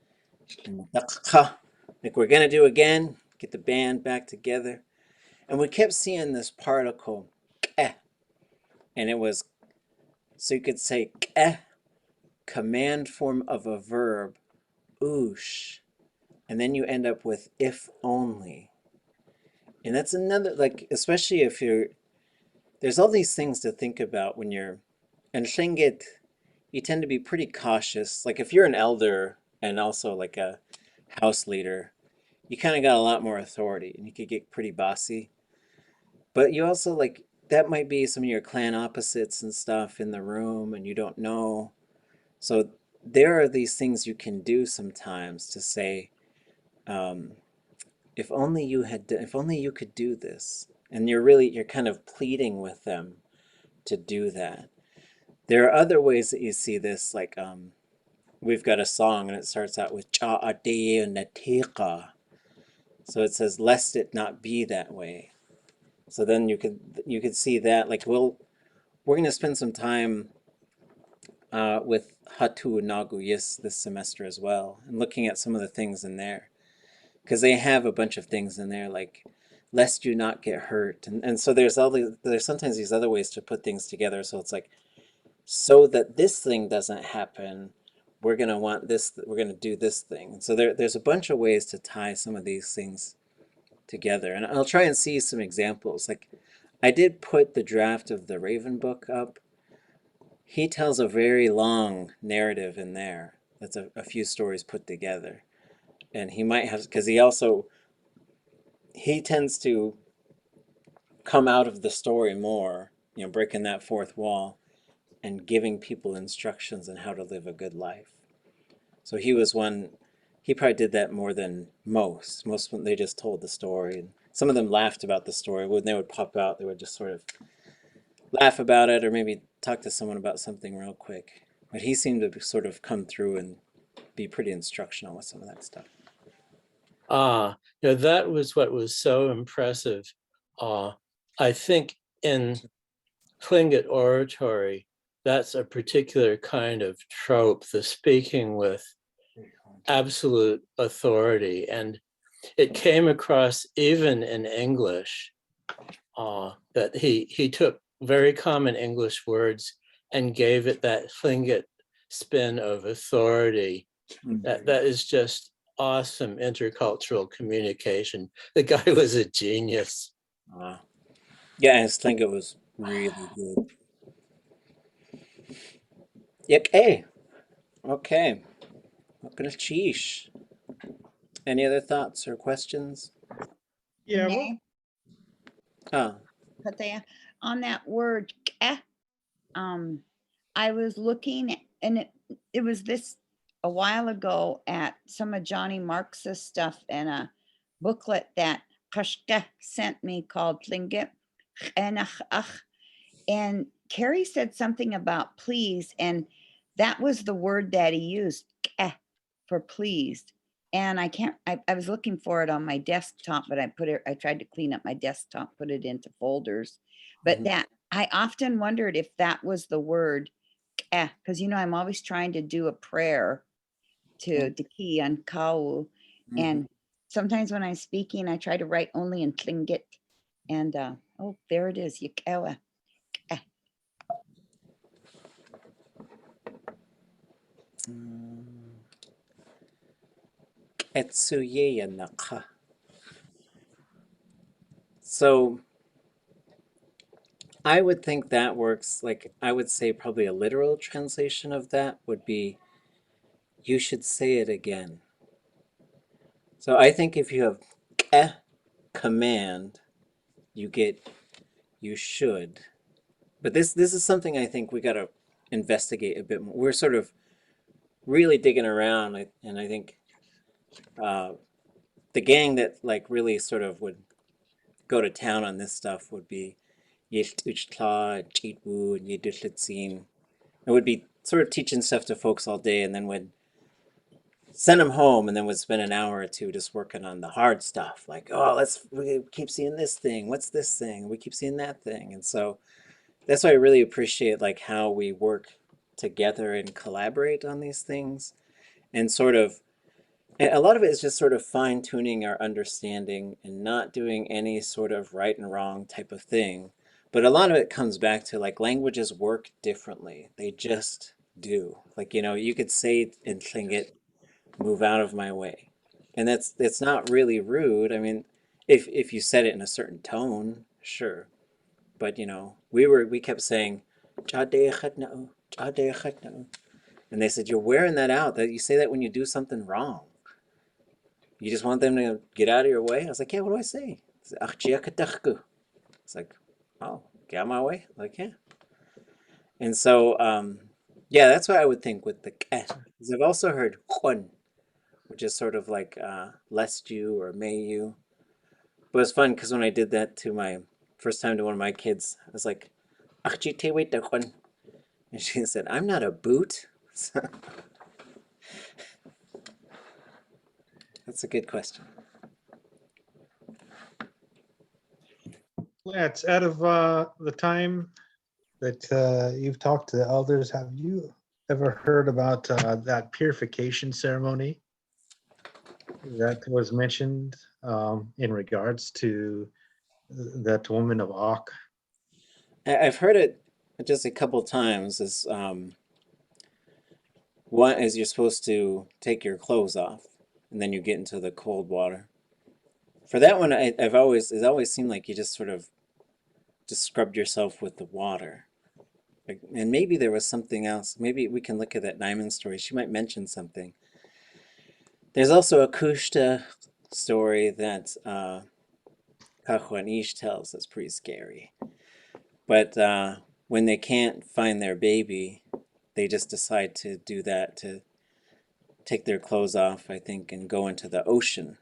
Like we're gonna do again, get the band back together. And we kept seeing this particle, ke, and it was, so you could say ke, command form of a verb, woosh, and then you end up with if only. And that's another, like, especially if you're, there's all these things to think about when you're, and Lingít, you tend to be pretty cautious. Like if you're an elder and also like a house leader, you kind of got a lot more authority and you could get pretty bossy. But you also, like, that might be some of your clan opposites and stuff in the room and you don't know. So there are these things you can do sometimes to say, if only you could do this. And you're kind of pleading with them to do that. There are other ways that you see this, like we've got a song and it starts out with ʼaadé and ʼatk. So it says, lest it not be that way. So then you could see that, like we're going to spend some time with ʼatudli.átk this semester as well, and looking at some of the things in there, because they have a bunch of things in there like lest you not get hurt, and so there's sometimes these other ways to put things together. So it's like, so that this thing doesn't happen, we're going to want this, we're going to do this thing. And so there's a bunch of ways to tie some of these things together. And I'll try and see some examples. Like I did put the draft of the Raven book up. He tells a very long narrative in there. That's a few stories put together. And he might have, because he tends to come out of the story more, you know, breaking that fourth wall and giving people instructions on how to live a good life. So he probably did that more than most. Most when they just told the story. And some of them laughed about the story. When they would pop out, they would just sort of laugh about it or maybe talk to someone about something real quick. But he seemed to sort of come through and be pretty instructional with some of that stuff. That was what was so impressive. I think in Tlingit oratory, that's a particular kind of trope, the speaking with absolute authority. And it came across even in English, that he took very common English words and gave it that Tlingit spin of authority. That is just awesome intercultural communication. The guy was a genius. Yeah, his Tlingit was really good. Okay. Okay. Cheesh. Any other thoughts or questions? Yeah, Nay, Oh, Pathaya, on that word, "keh," I was looking and it was this a while ago at some of Johnny Marx's stuff in a booklet that Kashka sent me called Lingít. And Carrie said something about please, and that was the word that he used, "keh," for pleased. And I was looking for it on my desktop, but I tried to clean up my desktop, put it into folders. But that, I often wondered if that was the word, because, you know, I'm always trying to do a prayer to Diki on Kau. And sometimes when I'm speaking, I try to write only in Lingít. And oh, there it is. Yikawa. Etsuyeyanaka. So I would think that works. Like, I would say probably a literal translation of that would be, you should say it again. So I think if you have command, you get you should. But this is something I think we got to investigate a bit more. We're sort of really digging around, and I think the gang that like really sort of would go to town on this stuff would be it would be sort of teaching stuff to folks all day, and then would send them home, and then would spend an hour or two just working on the hard stuff. Like, oh, we keep seeing this thing. What's this thing? We keep seeing that thing. And so that's why I really appreciate like how we work together and collaborate on these things, and sort of a lot of it is just sort of fine tuning our understanding and not doing any sort of right and wrong type of thing. But a lot of it comes back to like languages work differently. They just do. Like, you could say in Tlingit, move out of my way. And that's not really rude. I mean, if you said it in a certain tone, sure. But we kept saying, "Ťaďixít." And they said, you're wearing that out. That you say that when you do something wrong. You just want them to get out of your way? I was like, yeah, what do I say? It's like, oh, get out of my way? Like, yeah. And so, yeah, that's what I would think with the because I've also heard "khun," which is sort of like lest you or may you. But it was fun because when I did that to my first time to one of my kids, I was like, and she said, I'm not a boot. That's a good question. Lance, out of the time that you've talked to the elders, have you ever heard about that purification ceremony that was mentioned in regards to that woman of ʼatk? I've heard it just a couple times. One is you're supposed to take your clothes off, and then you get into the cold water. For that one, it always seemed like you just sort of just scrubbed yourself with the water. And maybe there was something else. Maybe we can look at that Nyman story. She might mention something. There's also a Kushta story that Kahwanish tells that's pretty scary. But when they can't find their baby, they just decide to do that, to take their clothes off, I think, and go into the ocean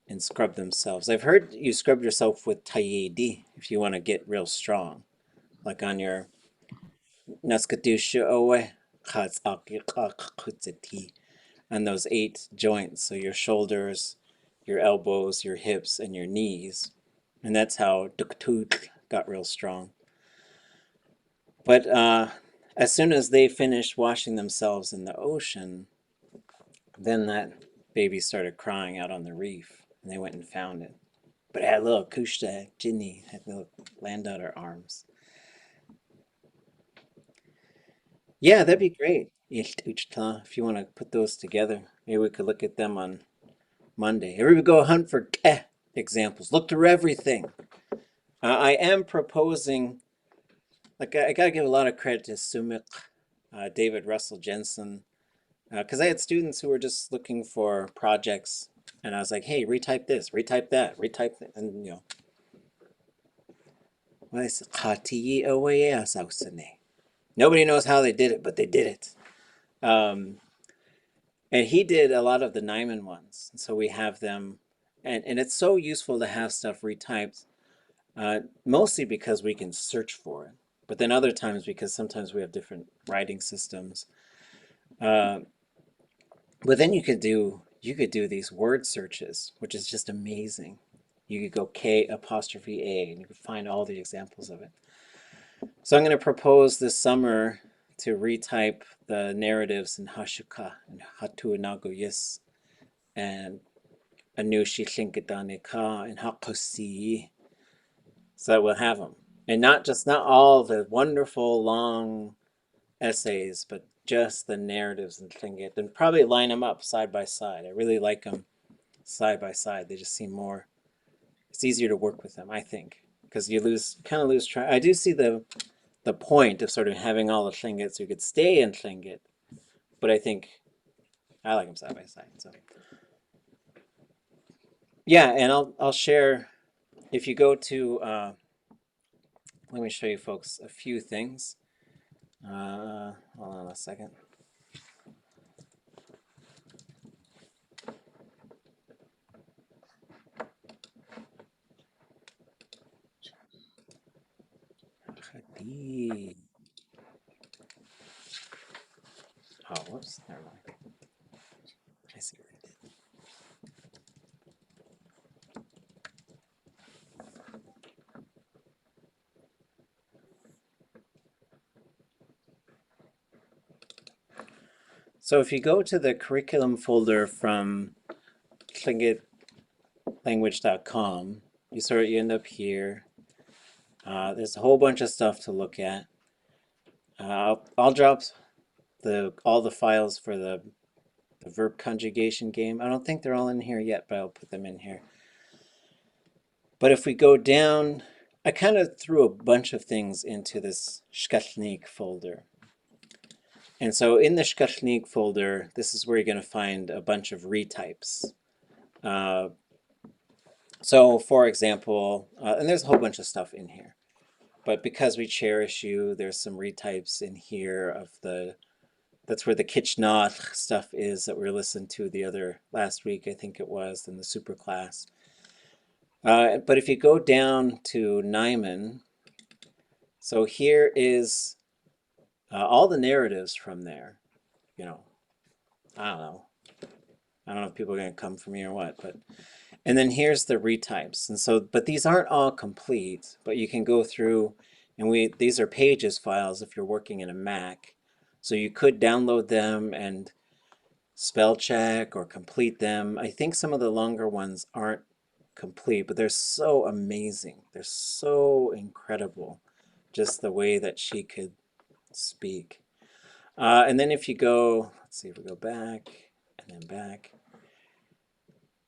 and scrub themselves. I've heard you scrub yourself with ayaheeni if you want to get real strong, like on your on those 8 joints, so your shoulders, your elbows, your hips, and your knees. And that's how ʼatudli.átk got real strong. But as soon as they finished washing themselves in the ocean, then that baby started crying out on the reef, and they went and found it. But it had a little kushta, Ginny, had a little land out her arms. Yeah, that'd be great. If you want to put those together, maybe we could look at them on Monday. Everybody go hunt for examples. Look through everything. I am proposing, like I gotta give a lot of credit to Sumik, David Russell Jensen, because I had students who were just looking for projects, and I was like, hey, retype this, retype that, retype that, and what I said, nobody knows how they did it, but they did it. And he did a lot of the Nyman ones, so we have them, and it's so useful to have stuff retyped, mostly because we can search for it, but then other times because sometimes we have different writing systems. But then you could do these word searches, which is just amazing. You could go K''A, and you could find all the examples of it. So I'm going to propose this summer to retype the narratives in Hashuka and Hatu Naguyis and anushi tlingitanika and hakosi. So that we'll have them. And not all the wonderful long essays, but just the narratives in Tlingit. And probably line them up side by side. I really like them side by side. They just seem more, it's easier to work with them, I think. Because you kind of lose track. I do see the point of sort of having all the Tlingit so you could stay in Tlingit. But I think I like them side by side. So yeah, and I'll share, if you go to, let me show you folks a few things. Hold on a second. Oh, whoops, never mind. I see what I did. So if you go to the curriculum folder from tlingitlanguage.com, you end up here. There's a whole bunch of stuff to look at. I'll drop all the files for the verb conjugation game. I don't think they're all in here yet, but I'll put them in here. But if we go down, I kind of threw a bunch of things into this shkatnik folder. And so in the shkatnik folder, this is where you're going to find a bunch of retypes. So for example, and there's a whole bunch of stuff in here, but because we cherish you, there's some retypes in here of that's where the Kitchnach stuff is that we listened to last week, I think it was, in the super class. But if you go down to Nyman, so here is all the narratives from there. You know, I don't know if people are going to come for me or what, but, and then here's the retypes. And so, but these aren't all complete, but you can go through, and these are pages files if you're working in a Mac. So you could download them and spell check or complete them. I think some of the longer ones aren't complete, but they're so amazing. They're so incredible, just the way that she could speak. And then if you go, let's see if we go back and then back.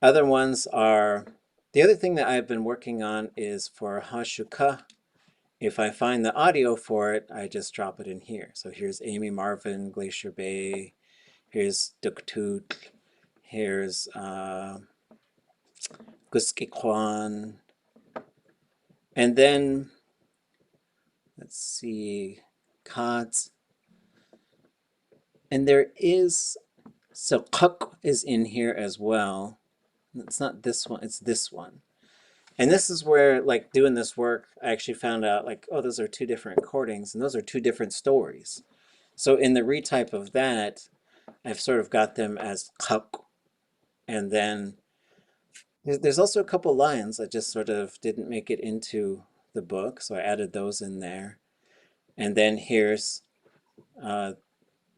Other ones are, the other thing that I've been working on is for Hashuka. If I find the audio for it, I just drop it in here. So here's Amy Marvin, Glacier Bay. Here's Duktut. Here's Guskikwan. And then, let's see, Katz. And there is, so Kuk is in here as well. It's not this one, it's this one. And this is where, like, doing this work, I actually found out, like, oh, those are two different recordings, and those are two different stories. So in the retype of that, I've sort of got them as Kuk. And then there's also a couple lines that just sort of didn't make it into the book, so I added those in there. And then here's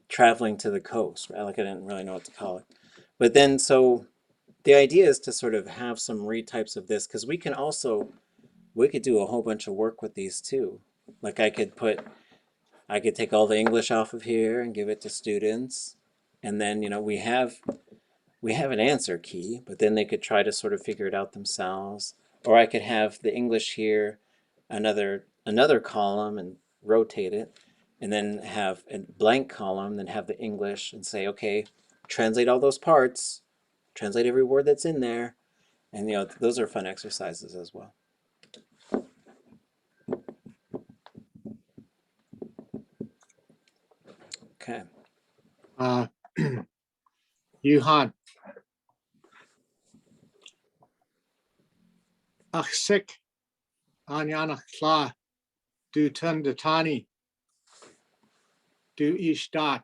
traveling to the coast, right? Like, I didn't really know what to call it. But then, so the idea is to sort of have some retypes of this, because we could do a whole bunch of work with these too. Like I could take all the English off of here and give it to students. And then, you know, we have an answer key, but then they could try to sort of figure it out themselves. Or I could have the English here, another column and rotate it, and then have a blank column, then have the English and say, okay, translate all those parts, translate every word that's in there. And, you know, those are fun exercises as well. Okay. Yuhan. Achsik Anyanach Kla Du Tundatani Du Ishtat.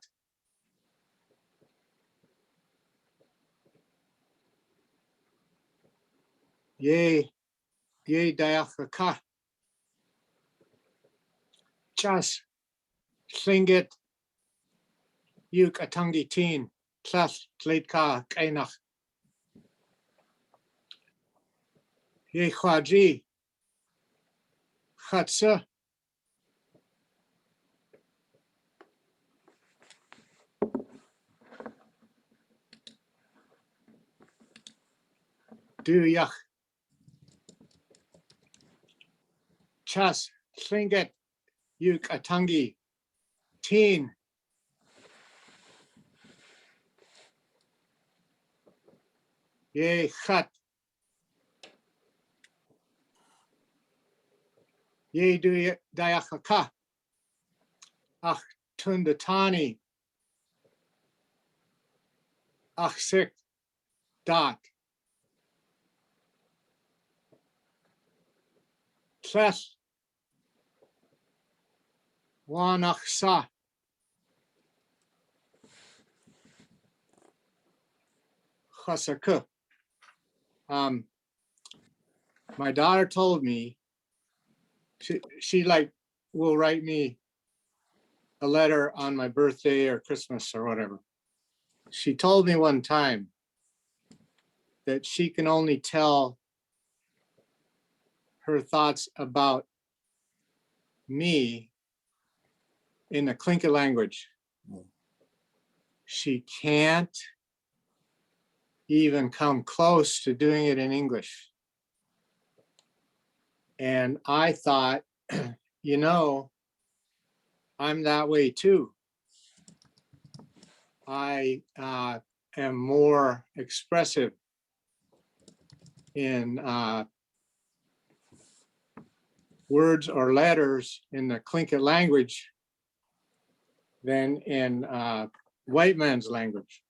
Ye Diathaka Chas Singit Yuk Atungi Teen Tlas Tletka Kainach Ye khwaji. Khatsa. Du yach. Chas. Lingít. Yuk atangi. Teen. Ye khat. Ye du dayachaka. Ach tundatani. Achsik. Dot. Tles. Wanachsa. Chasaka. My daughter told me she like will write me a letter on my birthday or Christmas or whatever. She told me one time that she can only tell her thoughts about me in the Tlingit language. She can't even come close to doing it in English. And I thought, you know, I'm that way too. I am more expressive in words or letters in the Tlingit language than in white man's language.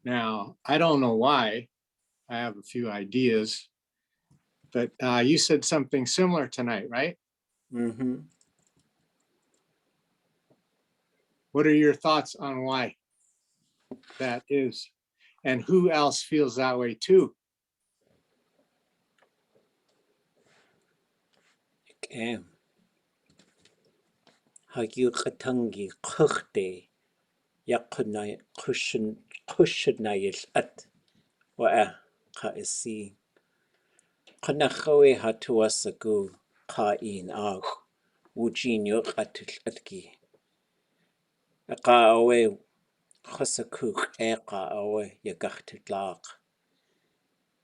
Now, I don't know why. I have a few ideas, but you said something similar tonight, right? Mm-hmm. What are your thoughts on why that is? And who else feels that way too? Okay. Hagyuqatangi qurte yaqunay kushnayil at wa qaisi qanaxawe hatuasagu qain ag wujinyo ʼatudli.átk aqawe khasakuk aqawe yagachtlaq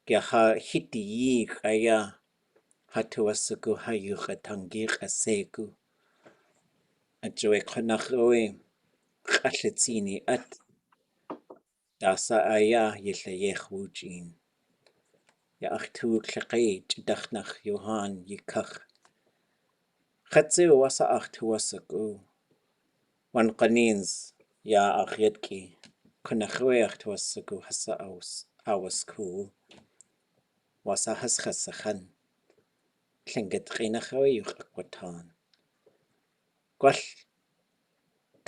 gaha hiti aya hatuasagu hagyuqatangi qasegu ajwe qanaxawe q'allitsini at dasa aya yillayekh wujin ya achtu tlaqay ch'dakhnakh yohan yikakh khatse wasa achtu wasaku wan qanins ya akhyatki qanakhwe achtu wasaku hasa awasku wasa haskhasakhan tlingat qinakhwe yuqakwatan gwall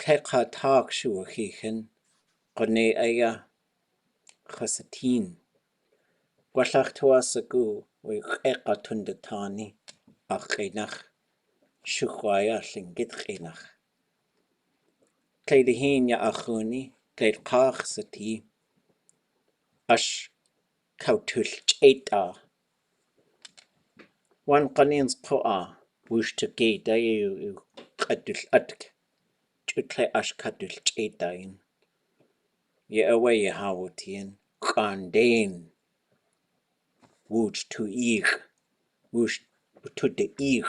kheqatak shuwakhin qane aya khasatin gwallachtuasagu we qeqatundatani aqinakh shukwaya Lingít qinakh ayaheeni ya aadé qaq sati ash kadujixít wan qanins qoa woosh tageda yu ʼatudli.átk ch'utle ash kadujixít ye away hawatien qandain woosh to woosh to the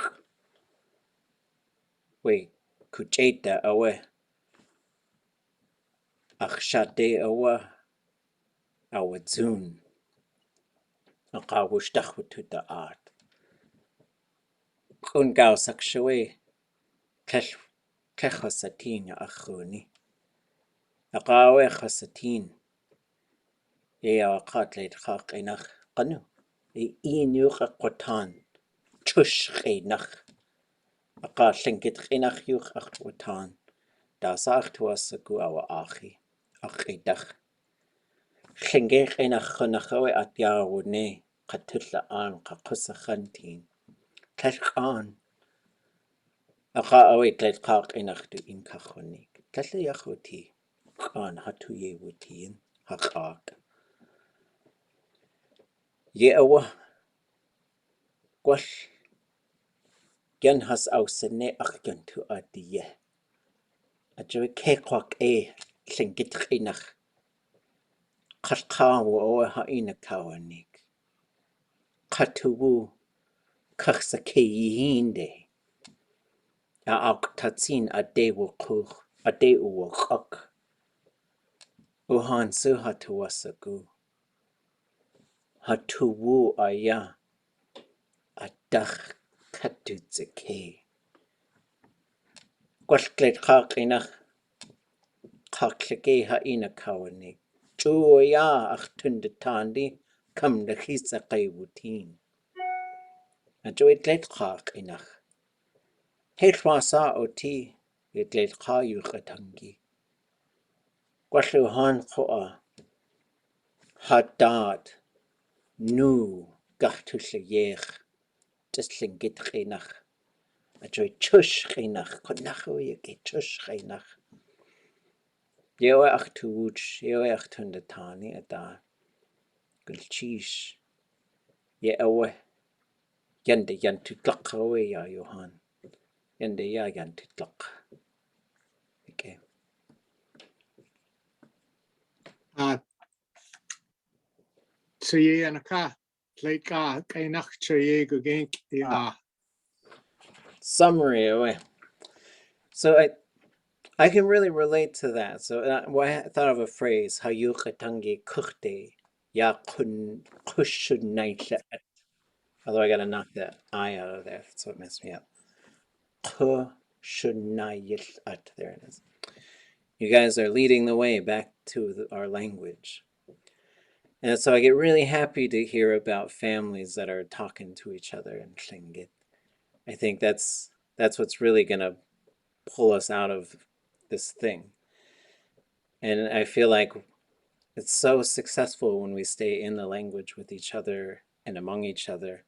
we kucheta away akhshade awa awadzun aqawush dakhwtu da art kungaw sakshwe khasatin ya ayaheeni aqawe khasatin ya qatlet qaqinakh qanu inu qaqwatan chush qinakh aqa Lingít qinakh yu qaqwatan dasakh tuasagu awa akhi aqidakh Lingít qinakh khanakhwe atyawune qatullaan qaqusakhantin tlalqan aqa away tlalqaq inakh in kakhonik tlayakhoti qan hatuye wutin haqaq Ye'awa gwall gen has ausene achgan to a'duwóos'i. Ajo kekwak Lingít chinach. Kalkawa o ha'ina kawanik. Katuwu kaxakehinde. Aadé tatsin aadé wukuch aadé uwakak. Uhan su hatuwasagu. Hatuwu aya adach kadujixít. Gwalgled kaklinach kaklege ha'ina kawanik. Juya ach tundatandi kam de wutin. Ajo gled kaklinach. Heilwasa oti gled kayukatangi. Gwalluhan koa hadat nu gachtulleyech. Just Lingít chinach. Ajo chush chinach. Konachu yake chush chinach. Yewe ach tuwch, yewe ach tundatani ada. Gulchish. Yewe. Yende yantutlakawe ya Johan. Yende ya yantutlak. Okay. Tsaye anaka, Tl'anaxeedáḳw, kainach tsaye gugink, Summary away. So I can really relate to that. So I thought of a phrase, hayukatangi kuchte ya kushunaitle. Although I gotta knock that I out of there, that's what messed me up. Kushunaitle. There it is. You guys are leading the way back to our language. And so I get really happy to hear about families that are talking to each other in Lingít. I think that's what's really gonna pull us out of this thing. And I feel like it's so successful when we stay in the language with each other and among each other.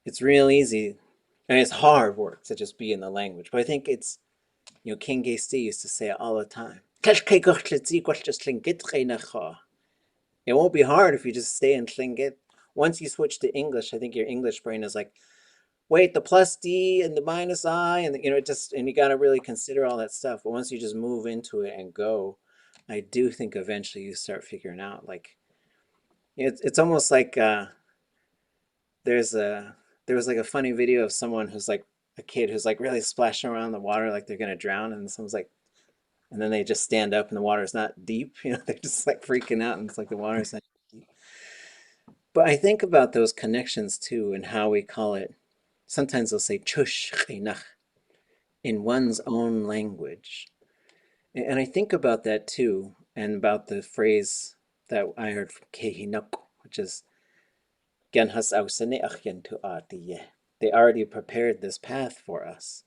It's real easy, and it's hard work to just be in the language. But I think it's, King Gacy used to say it all the time. It won't be hard if you just stay in Lingít. Once you switch to English, I think your English brain is like, wait, the plus D and the minus I, and and you got to really consider all that stuff. But once you just move into it and go, I do think eventually you start figuring out, like, it's almost like there was like a funny video of someone who's like a kid who's like really splashing around in the water like they're gonna drown, and someone's like, and then they just stand up and the water's not deep, they're just like freaking out, and it's like the water's not deep. But I think about those connections too, and how we call it. Sometimes they'll say chush in one's own language. And I think about that too, and about the phrase that I heard from Kehinuk, which is They already prepared this path for us.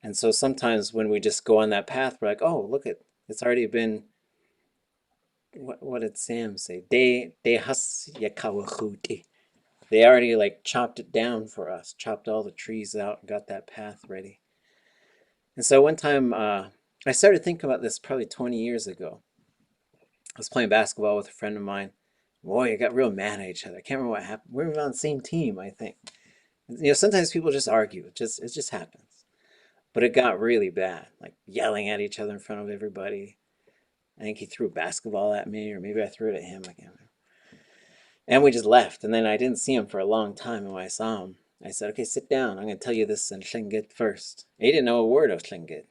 And so sometimes when we just go on that path, we're like, oh, look, it's already been, what did Sam say? They already like chopped it down for us, chopped all the trees out and got that path ready. And so one time I started thinking about this probably 20 years ago. I was playing basketball with a friend of mine. Boy, I got real mad at each other. I can't remember what happened. We were on the same team, I think. Sometimes people just argue. It just happens. But it got really bad, like yelling at each other in front of everybody. I think he threw a basketball at me, or maybe I threw it at him. I can't remember. And we just left. And then I didn't see him for a long time. And when I saw him, I said, okay, sit down. I'm going to tell you this in Lingít first. He didn't know a word of Lingít.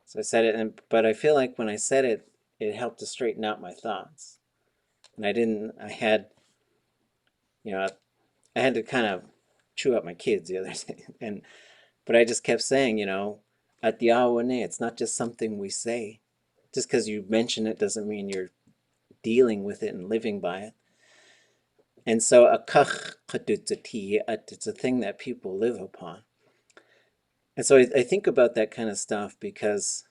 So I said it, but I feel like when I said it, it helped to straighten out my thoughts. And I had to kind of chew up my kids the other day. But I just kept saying, ʼaduwóos'i, it's not just something we say. Just because you mention it doesn't mean you're dealing with it and living by it. And so kadujixít, it's a thing that people live upon. And so I think about that kind of stuff because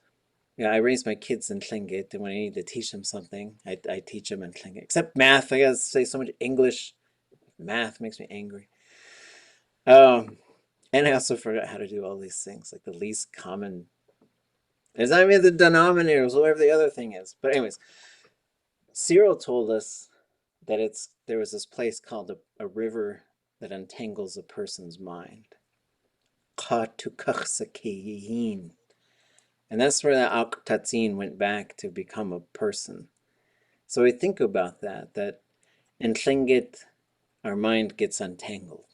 I raise my kids in Lingít, and when I need to teach them something, I teach them in Lingít. Except math, I gotta say so much English. Math makes me angry. And I also forgot how to do all these things, like the least common. It's not even the denominators, whatever the other thing is. But anyways, Cyril told us that there was this place called a river that untangles a person's mind. Kadujixít. And that's where the átkʼ went back to become a person. So we think about that in Lingít, our mind gets untangled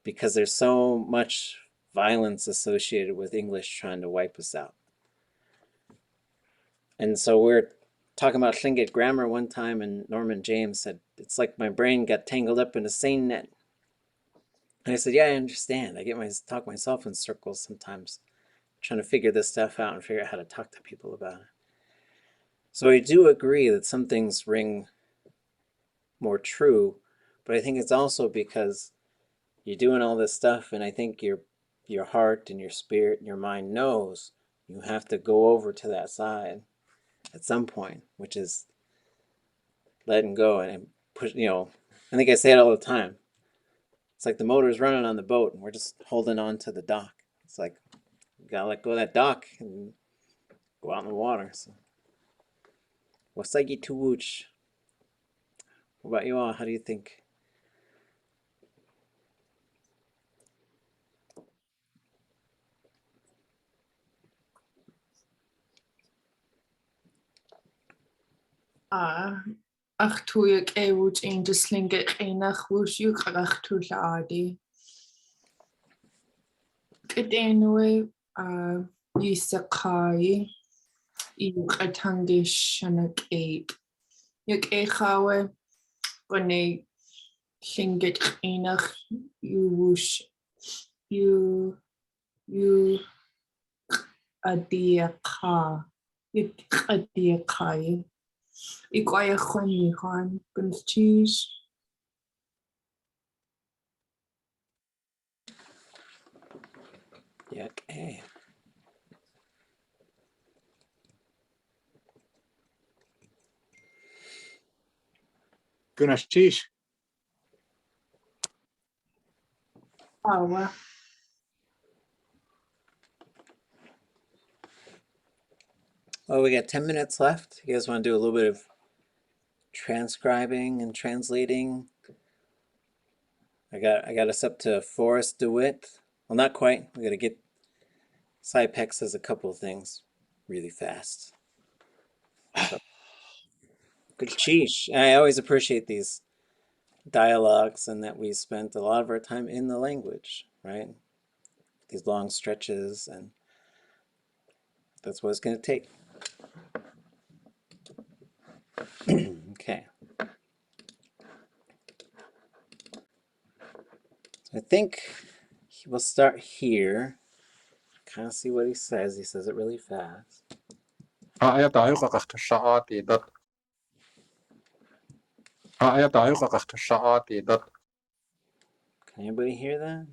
because there's so much violence associated with English trying to wipe us out. And so we're talking about Lingít grammar one time, and Norman James said, it's like my brain got tangled up in a seine net. And I said, yeah, I understand. I talk myself in circles sometimes, trying to figure this stuff out and figure out how to talk to people about it. So I do agree that some things ring more true, but I think it's also because you're doing all this stuff, and I think your heart and your spirit and your mind knows you have to go over to that side at some point, which is letting go and push. I think I say it all the time. It's like the motor's running on the boat and we're just holding on to the dock. It's like you gotta let go of that dock and go out in the water. So wasagi to woosh. What about you all? How do you think? Ach tuig ewood in de slinge enach woosh you ach tula aadé. Kadenwe yisakai you atangish and a yuk echawe when a slinget enach you woosh you ʼaduwóos'i you ʼaduwóos'i. Ik ayaheeni gaan cheese. Okay. Goodness, geez. Awa. Well, we got 10 minutes left. You guys want to do a little bit of transcribing and translating? I got us up to Forrest DeWitt. Well, not quite. We got to get Cypex says a couple of things really fast. So, good cheese. I always appreciate these dialogues and that we spent a lot of our time in the language, right? These long stretches, and that's what it's going to take. Okay. I think we'll start here. Kind of see what he says. He says it really fast. Can anybody hear that?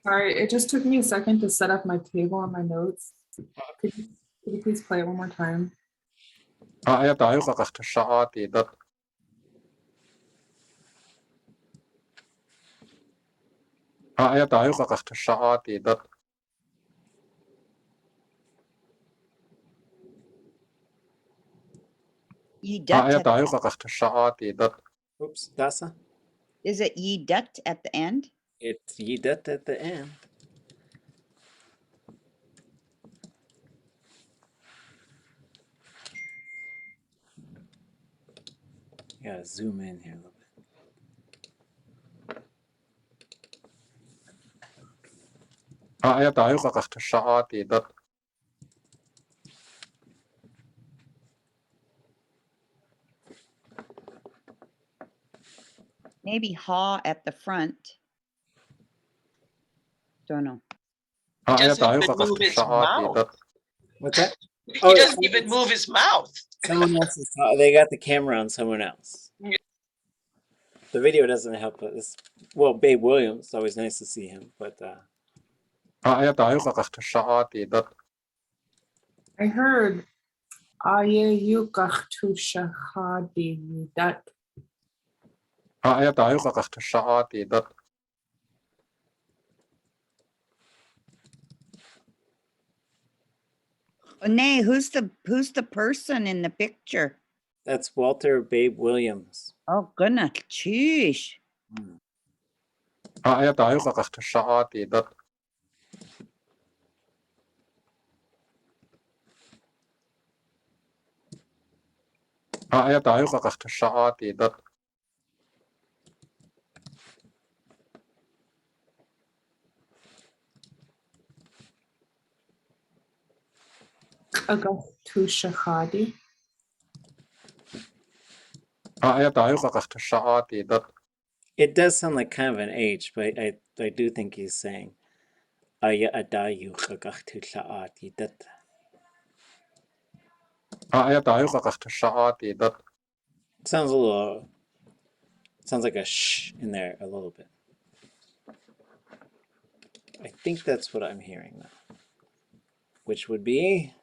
Sorry, it just took me a second to set up my table and my notes. Could you please play it one more time? Oops, Dasa? Is it ʼyidut at the end? It's ʼyidut at the end. You gotta zoom in here a little bit. Maybe ha at the front. Don't know. He doesn't even move his mouth. What's that? He doesn't even move his mouth. Someone else is they got the camera on someone else. The video doesn't help us. Well, Babe Williams, it's always nice to see him, but I heard ayaheeni ʼaduwóos'i. Oh, nay, who's the person in the picture? That's Walter Babe Williams. Oh, goodness, sheesh. ʼaduwóos'i. ʼaduwóos'i. kadujixít. ʼaduwóos'i. It does sound like kind of an H, but I do think he's saying ʼaduwóos'i. ʼaduwóos'i. Sounds like a sh in there a little bit. I think that's what I'm hearing now. Which would be?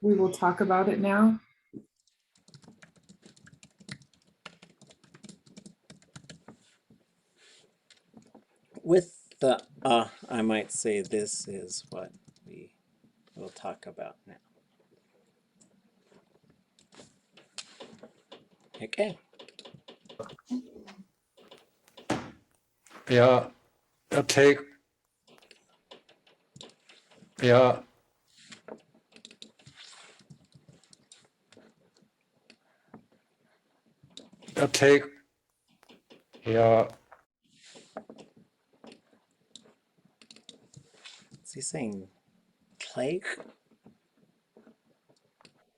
We will talk about it now. With the I might say this is what we will talk about now. Okay. Ja, take. Ja. Take. Ja. Is he saying Clake?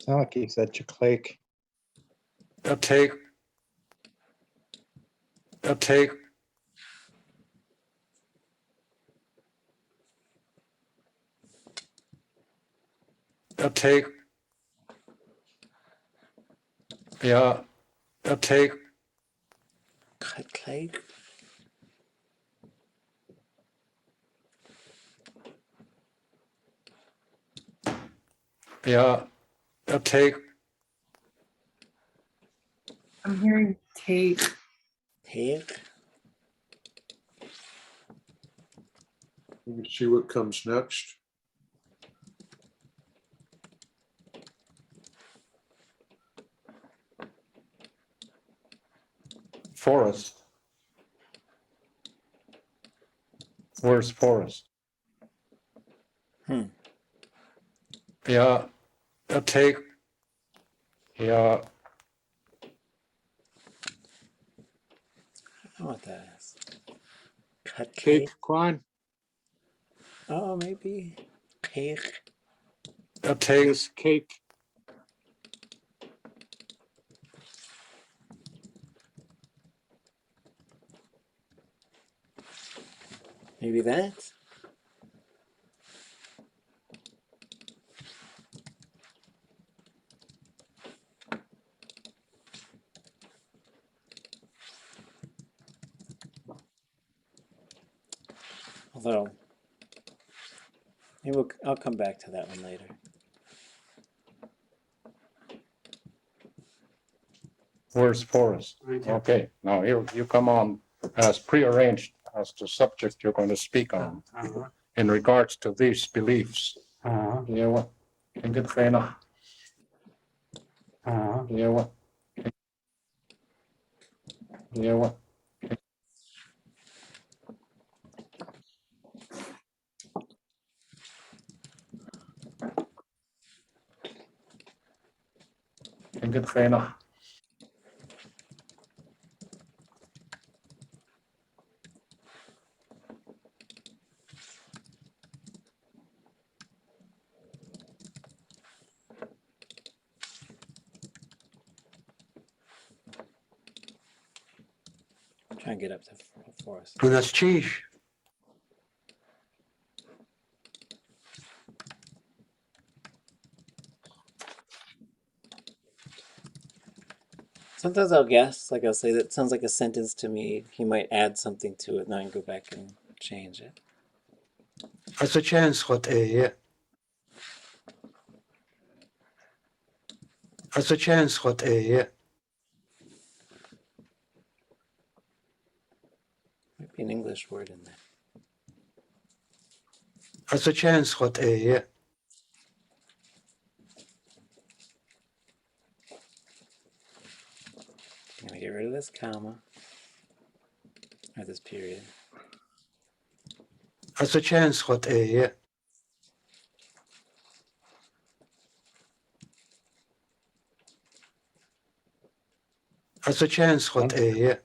Sound like he said Chiclake. Take. Take. Take. Ja. Take. Clake? Ja. Take. I'm hearing take. Take? Let me see what comes next. Forest. Where's forest? Ja. Take. Ja. I don't know what that is. Cut Cake, Quan. Oh, maybe. Cake. Take. This cake. Maybe that? Although, maybe I'll come back to that one later. Where's forest? Okay, now here you come on as prearranged as the subject you're going to speak on in regards to these beliefs. Yeah, what? Ingrid Feina. Yeah, what? Yeah, what? Ingrid Feina. Try and get up to forest. To das Chish. Sometimes I'll guess, like I'll say that sounds like a sentence to me. He might add something to it, and then I can go back and change it. As a chance, what a As a chance what a Might be an English word in there. as a chance what a I'm gonna get rid of this comma or this period. as a chance what a as a chance what a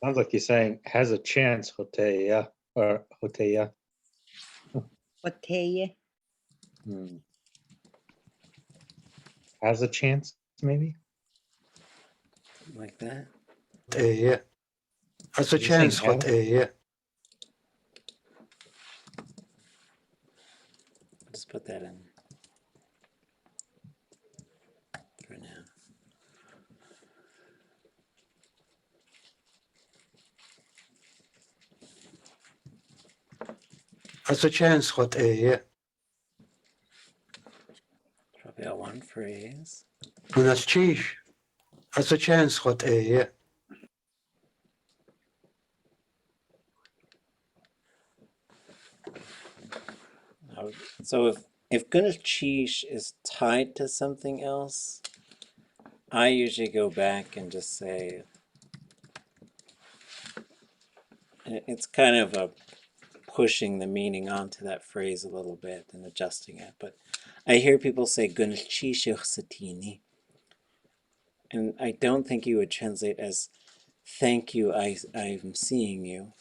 Sounds like you're saying has a chance, Hotea, or Hotea. What tell you? Has a chance, maybe? Like that. a as a Are you saying chance what have? a Just put that in for now. as a chance what a Probably all one phrase. and that's cheese. As a chance what a So if kadujixít is tied to something else, I usually go back and just say, it's kind of a pushing the meaning onto that phrase a little bit and adjusting it. But I hear people say kadujixít, and I don't think you would translate as thank you, I'm seeing you.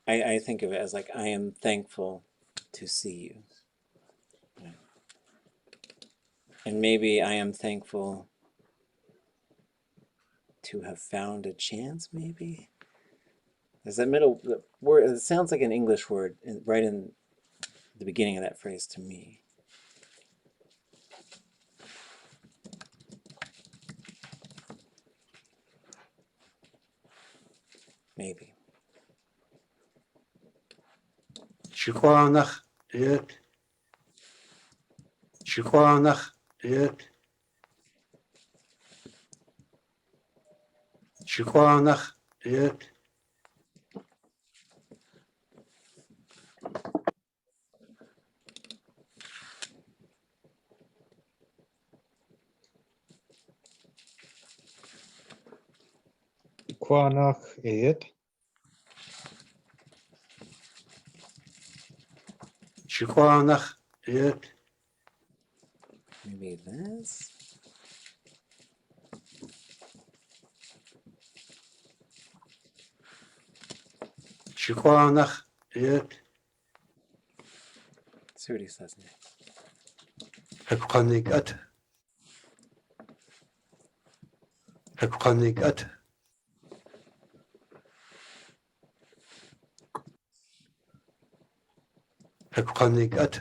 I think of it as like I am thankful to see you. And maybe I am thankful to have found a chance, maybe? There's that middle word, it sounds like an English word right in the beginning of that phrase to me. Maybe. Chiquanach it Chiquanach it Chiquanach it Quanach it. Chiquanach it Maybe this? Chiquanach it See what he says next. Hepkanigat Hepkanigat Hepkanigat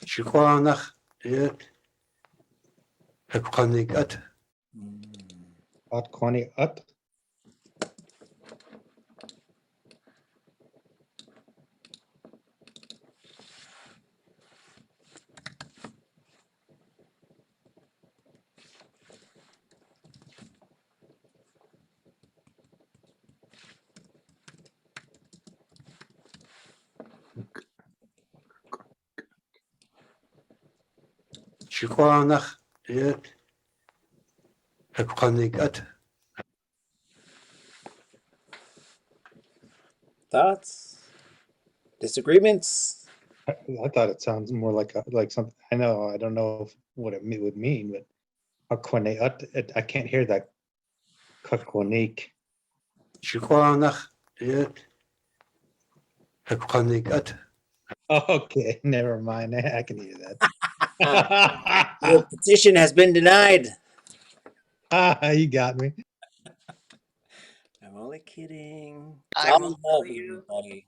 Chiquanach it Hepkanigat Atkwani at. Chiquanach it Hepkanigat Thoughts? Disagreements? I thought it sounds more like something. I know. I don't know what it would mean, but Atkwani at. I can't hear that. Kakwanik. Chiquanach it Hepkanigat Okay, never mind. I can hear Your that. petition has been denied. You got me. I'm only kidding. It's I all will love, tell you. everybody.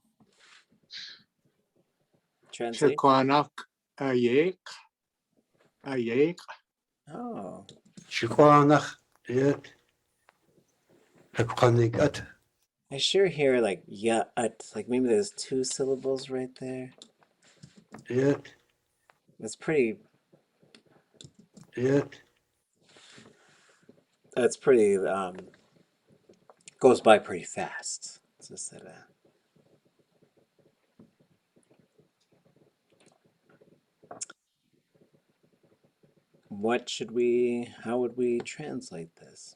Translate. Chiquanach ayek. Ayek. Oh. Chiquanach it Hepkanigat I sure hear like like maybe there's two syllables right there. it It's pretty Yeah. That's pretty, goes by pretty fast. Så sådär. What should we, how would we translate this?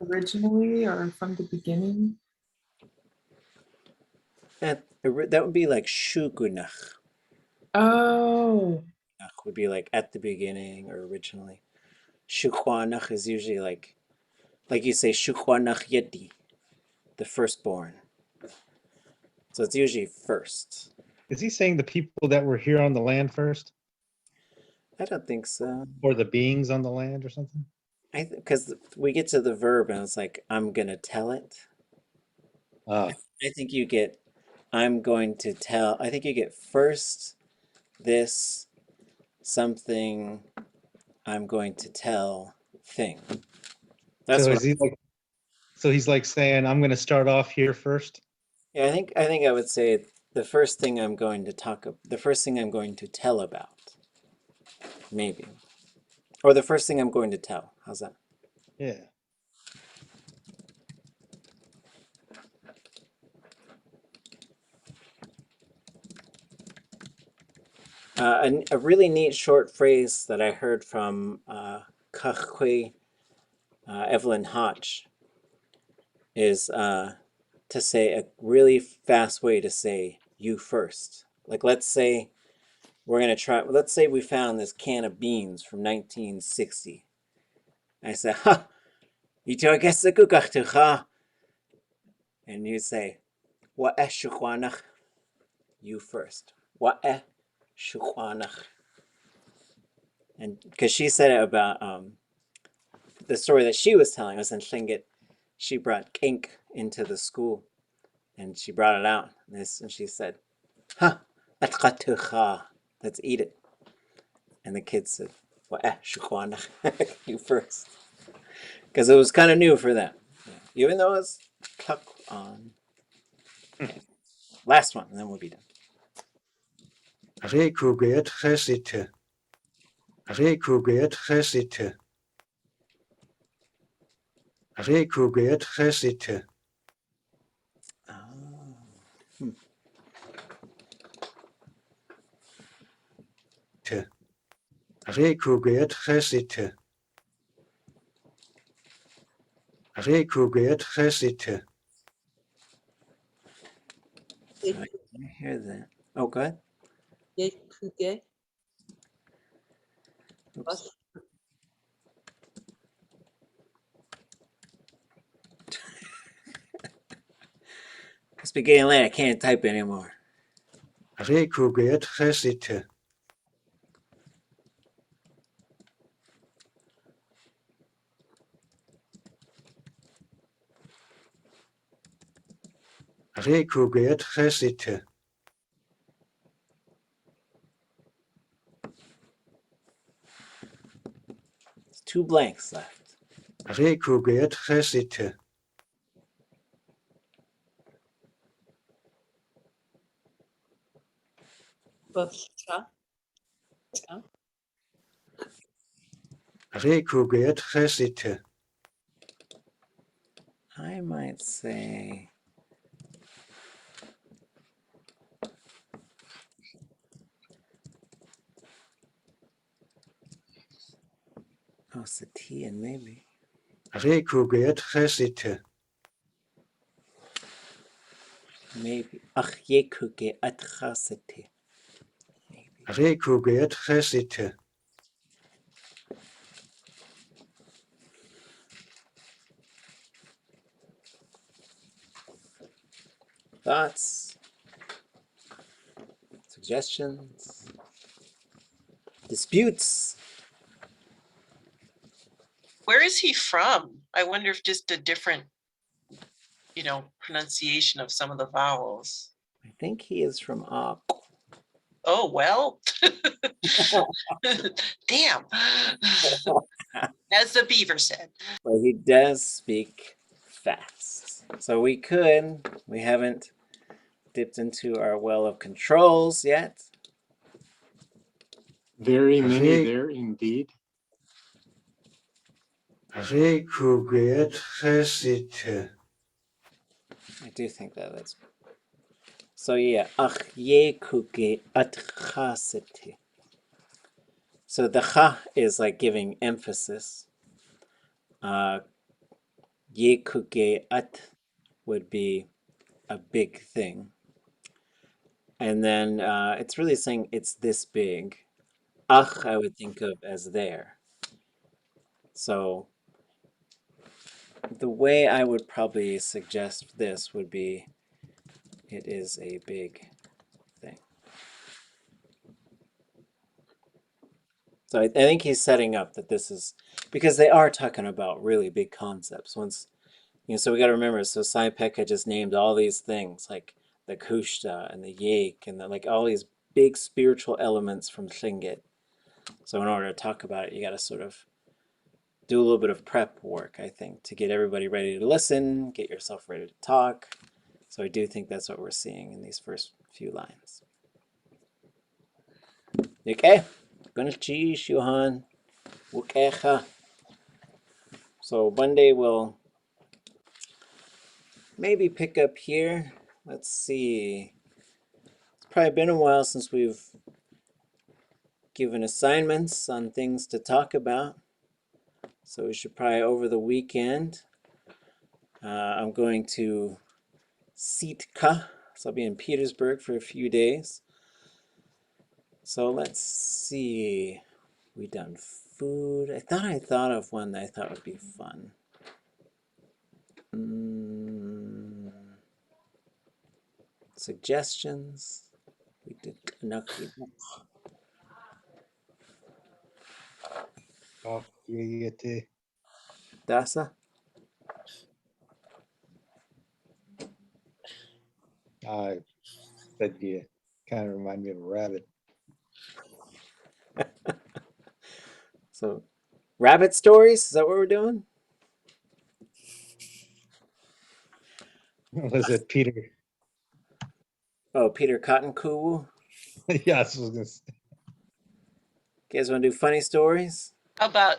Originally or from the beginning? That would be like shukunach. Oh, Would be like at the beginning or originally. Shukwanach is usually like you say shukwanach yedi, the firstborn. So it's usually first. Is he saying the people that were here on the land first, I don't think so. or the beings on the land, or something? Because we get to the verb and it's like, I'm gonna tell it. Ah, I think you get, I'm going to tell. I think you get first this something I'm going to tell thing. That's so what. is he like? So he's like saying, "I'm going to start off here first." Yeah, I think I would say the first thing I'm going to the first thing I'm going to tell about, maybe, or the first thing I'm going to tell. How's that? Yeah. A really neat short phrase that I heard from ʼatkʼ, Evelyn Hodge, is to say a really fast way to say you first. Like, let's say we're going to try, let's say we found this can of beans from 1960. I say, ha, ito agesa kukachtucha. And you say, wa'eh shukwanach, you first. Wa'eh shukwanach. And because she said it about the story that she was telling us in Lingít, she brought ink into the school and she brought it out. And she said, ha, atkatucha, let's eat it. And the kids said, wa'eh shukwanach, you first. Because it was kind of new for them. Even though it's tuck on. Okay. Last one, and then we'll be done. Rekuget resite. Rekuget resite. Rekuget resite. Rekuget resite. Rekuget resite. I hear that. Oh, go ahead. 예쁘게 Oops. It's beginning late. I can't type anymore. Rekuget resite. Rekuget resite. There's 2 blanks left. Rekuget resite. 버스차 Rekuget resite. I might say Satian, maybe. Rekuget resite. Maybe. Ayaheeni ʼatudli.átk. Rekuget resite. Thoughts? Suggestions? Disputes? Where is he from? I wonder if just a different, pronunciation of some of the vowels. I think he is from átkʼ. Oh, well. Damn. As the beaver said. But he does speak fast. So we haven't dipped into our well of controls yet. Very many Ze- there indeed. ʼatudli.átk. I do think that that's so. Yeah, ʼaduwóos'i. So the cha is like giving emphasis. Yekuge would be a big thing. And then it's really saying it's this big. Ach, I would think of as there. So the way I would probably suggest this would be it is a big thing. So I think he's setting up that this is, because they are talking about really big concepts. Once, so we got to remember, so Sai-Pekka just named all these things, like the Kushta and the Yek and like all these big spiritual elements from Lingít. So in order to talk about it, you got to sort of do a little bit of prep work, I think, to get everybody ready to listen, get yourself ready to talk. So I do think that's what we're seeing in these first few lines. Okay, ʼaduwóos'i, Johan, wukecha. So Monday we'll maybe pick up here. Let's see. It's probably been a while since we've given assignments on things to talk about. So we should probably over the weekend. I'm going to Sitka, so I'll be in Petersburg for a few days. So let's see. We done food. I thought of one that I thought would be fun. Suggestions. We did ʼnaxeedáḵw. Dasa? I said you kind of remind me of a rabbit. So, rabbit stories? Is that what we're doing? Was it Peter? Oh, Peter Cottoncool. Yes, I was gonna say. You guys want to do funny stories? How about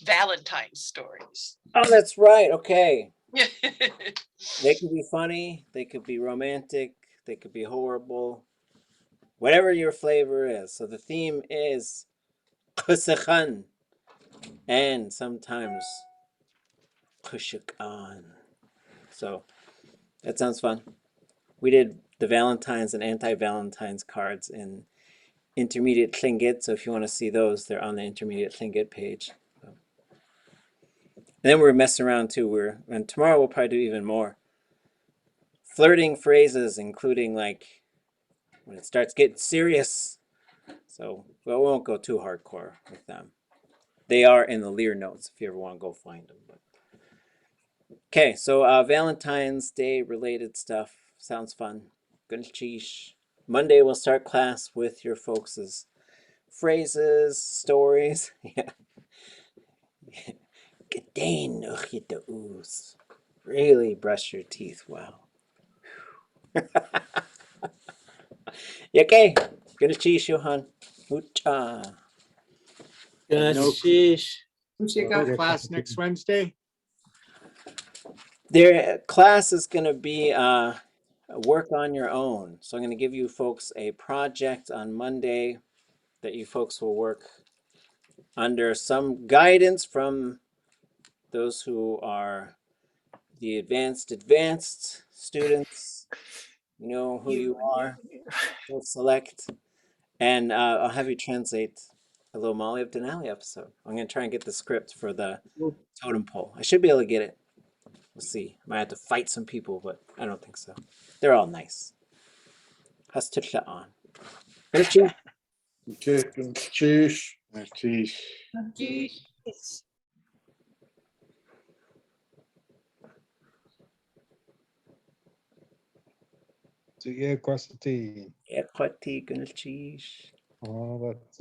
Valentine's stories? Oh, that's right. Okay. They could be funny. They could be romantic. They could be horrible. Whatever your flavor is. So the theme is kusachan and sometimes kushakan. So that sounds fun. We did the Valentine's and anti-Valentine's cards in Intermediate Lingít. So if you want to see those, they're on the Intermediate Lingít page. And then we're messing around too. And tomorrow we'll probably do even more flirting phrases, including like when it starts getting serious. So we won't go too hardcore with them. They are in the Lear notes if you ever want to go find them. But okay, so Valentine's Day related stuff sounds fun. ʼaduwóos'i. Monday we'll start class with your folks' phrases, stories. Yeah. Gedein uch je de oos. Really brush your teeth well. Okay, ʼaduwóos'i, Johan. Mucha. Sheesh. No class next Wednesday. Their class is going to be work on your own. So I'm going to give you folks a project on Monday that you folks will work under some guidance from those who are the advanced students. You know who you are. We'll select. And I'll have you translate a little Molly of Denali episode. I'm going to try and get the script for the totem pole. I should be able to get it. We'll see. Might have to fight some people, but I don't think so. They're all nice. Has ʼatudli.átk. Okay, ʼaduwóos'i. Geez. So yeah, Kwasati. ʼaduwóos'i. Oh, that's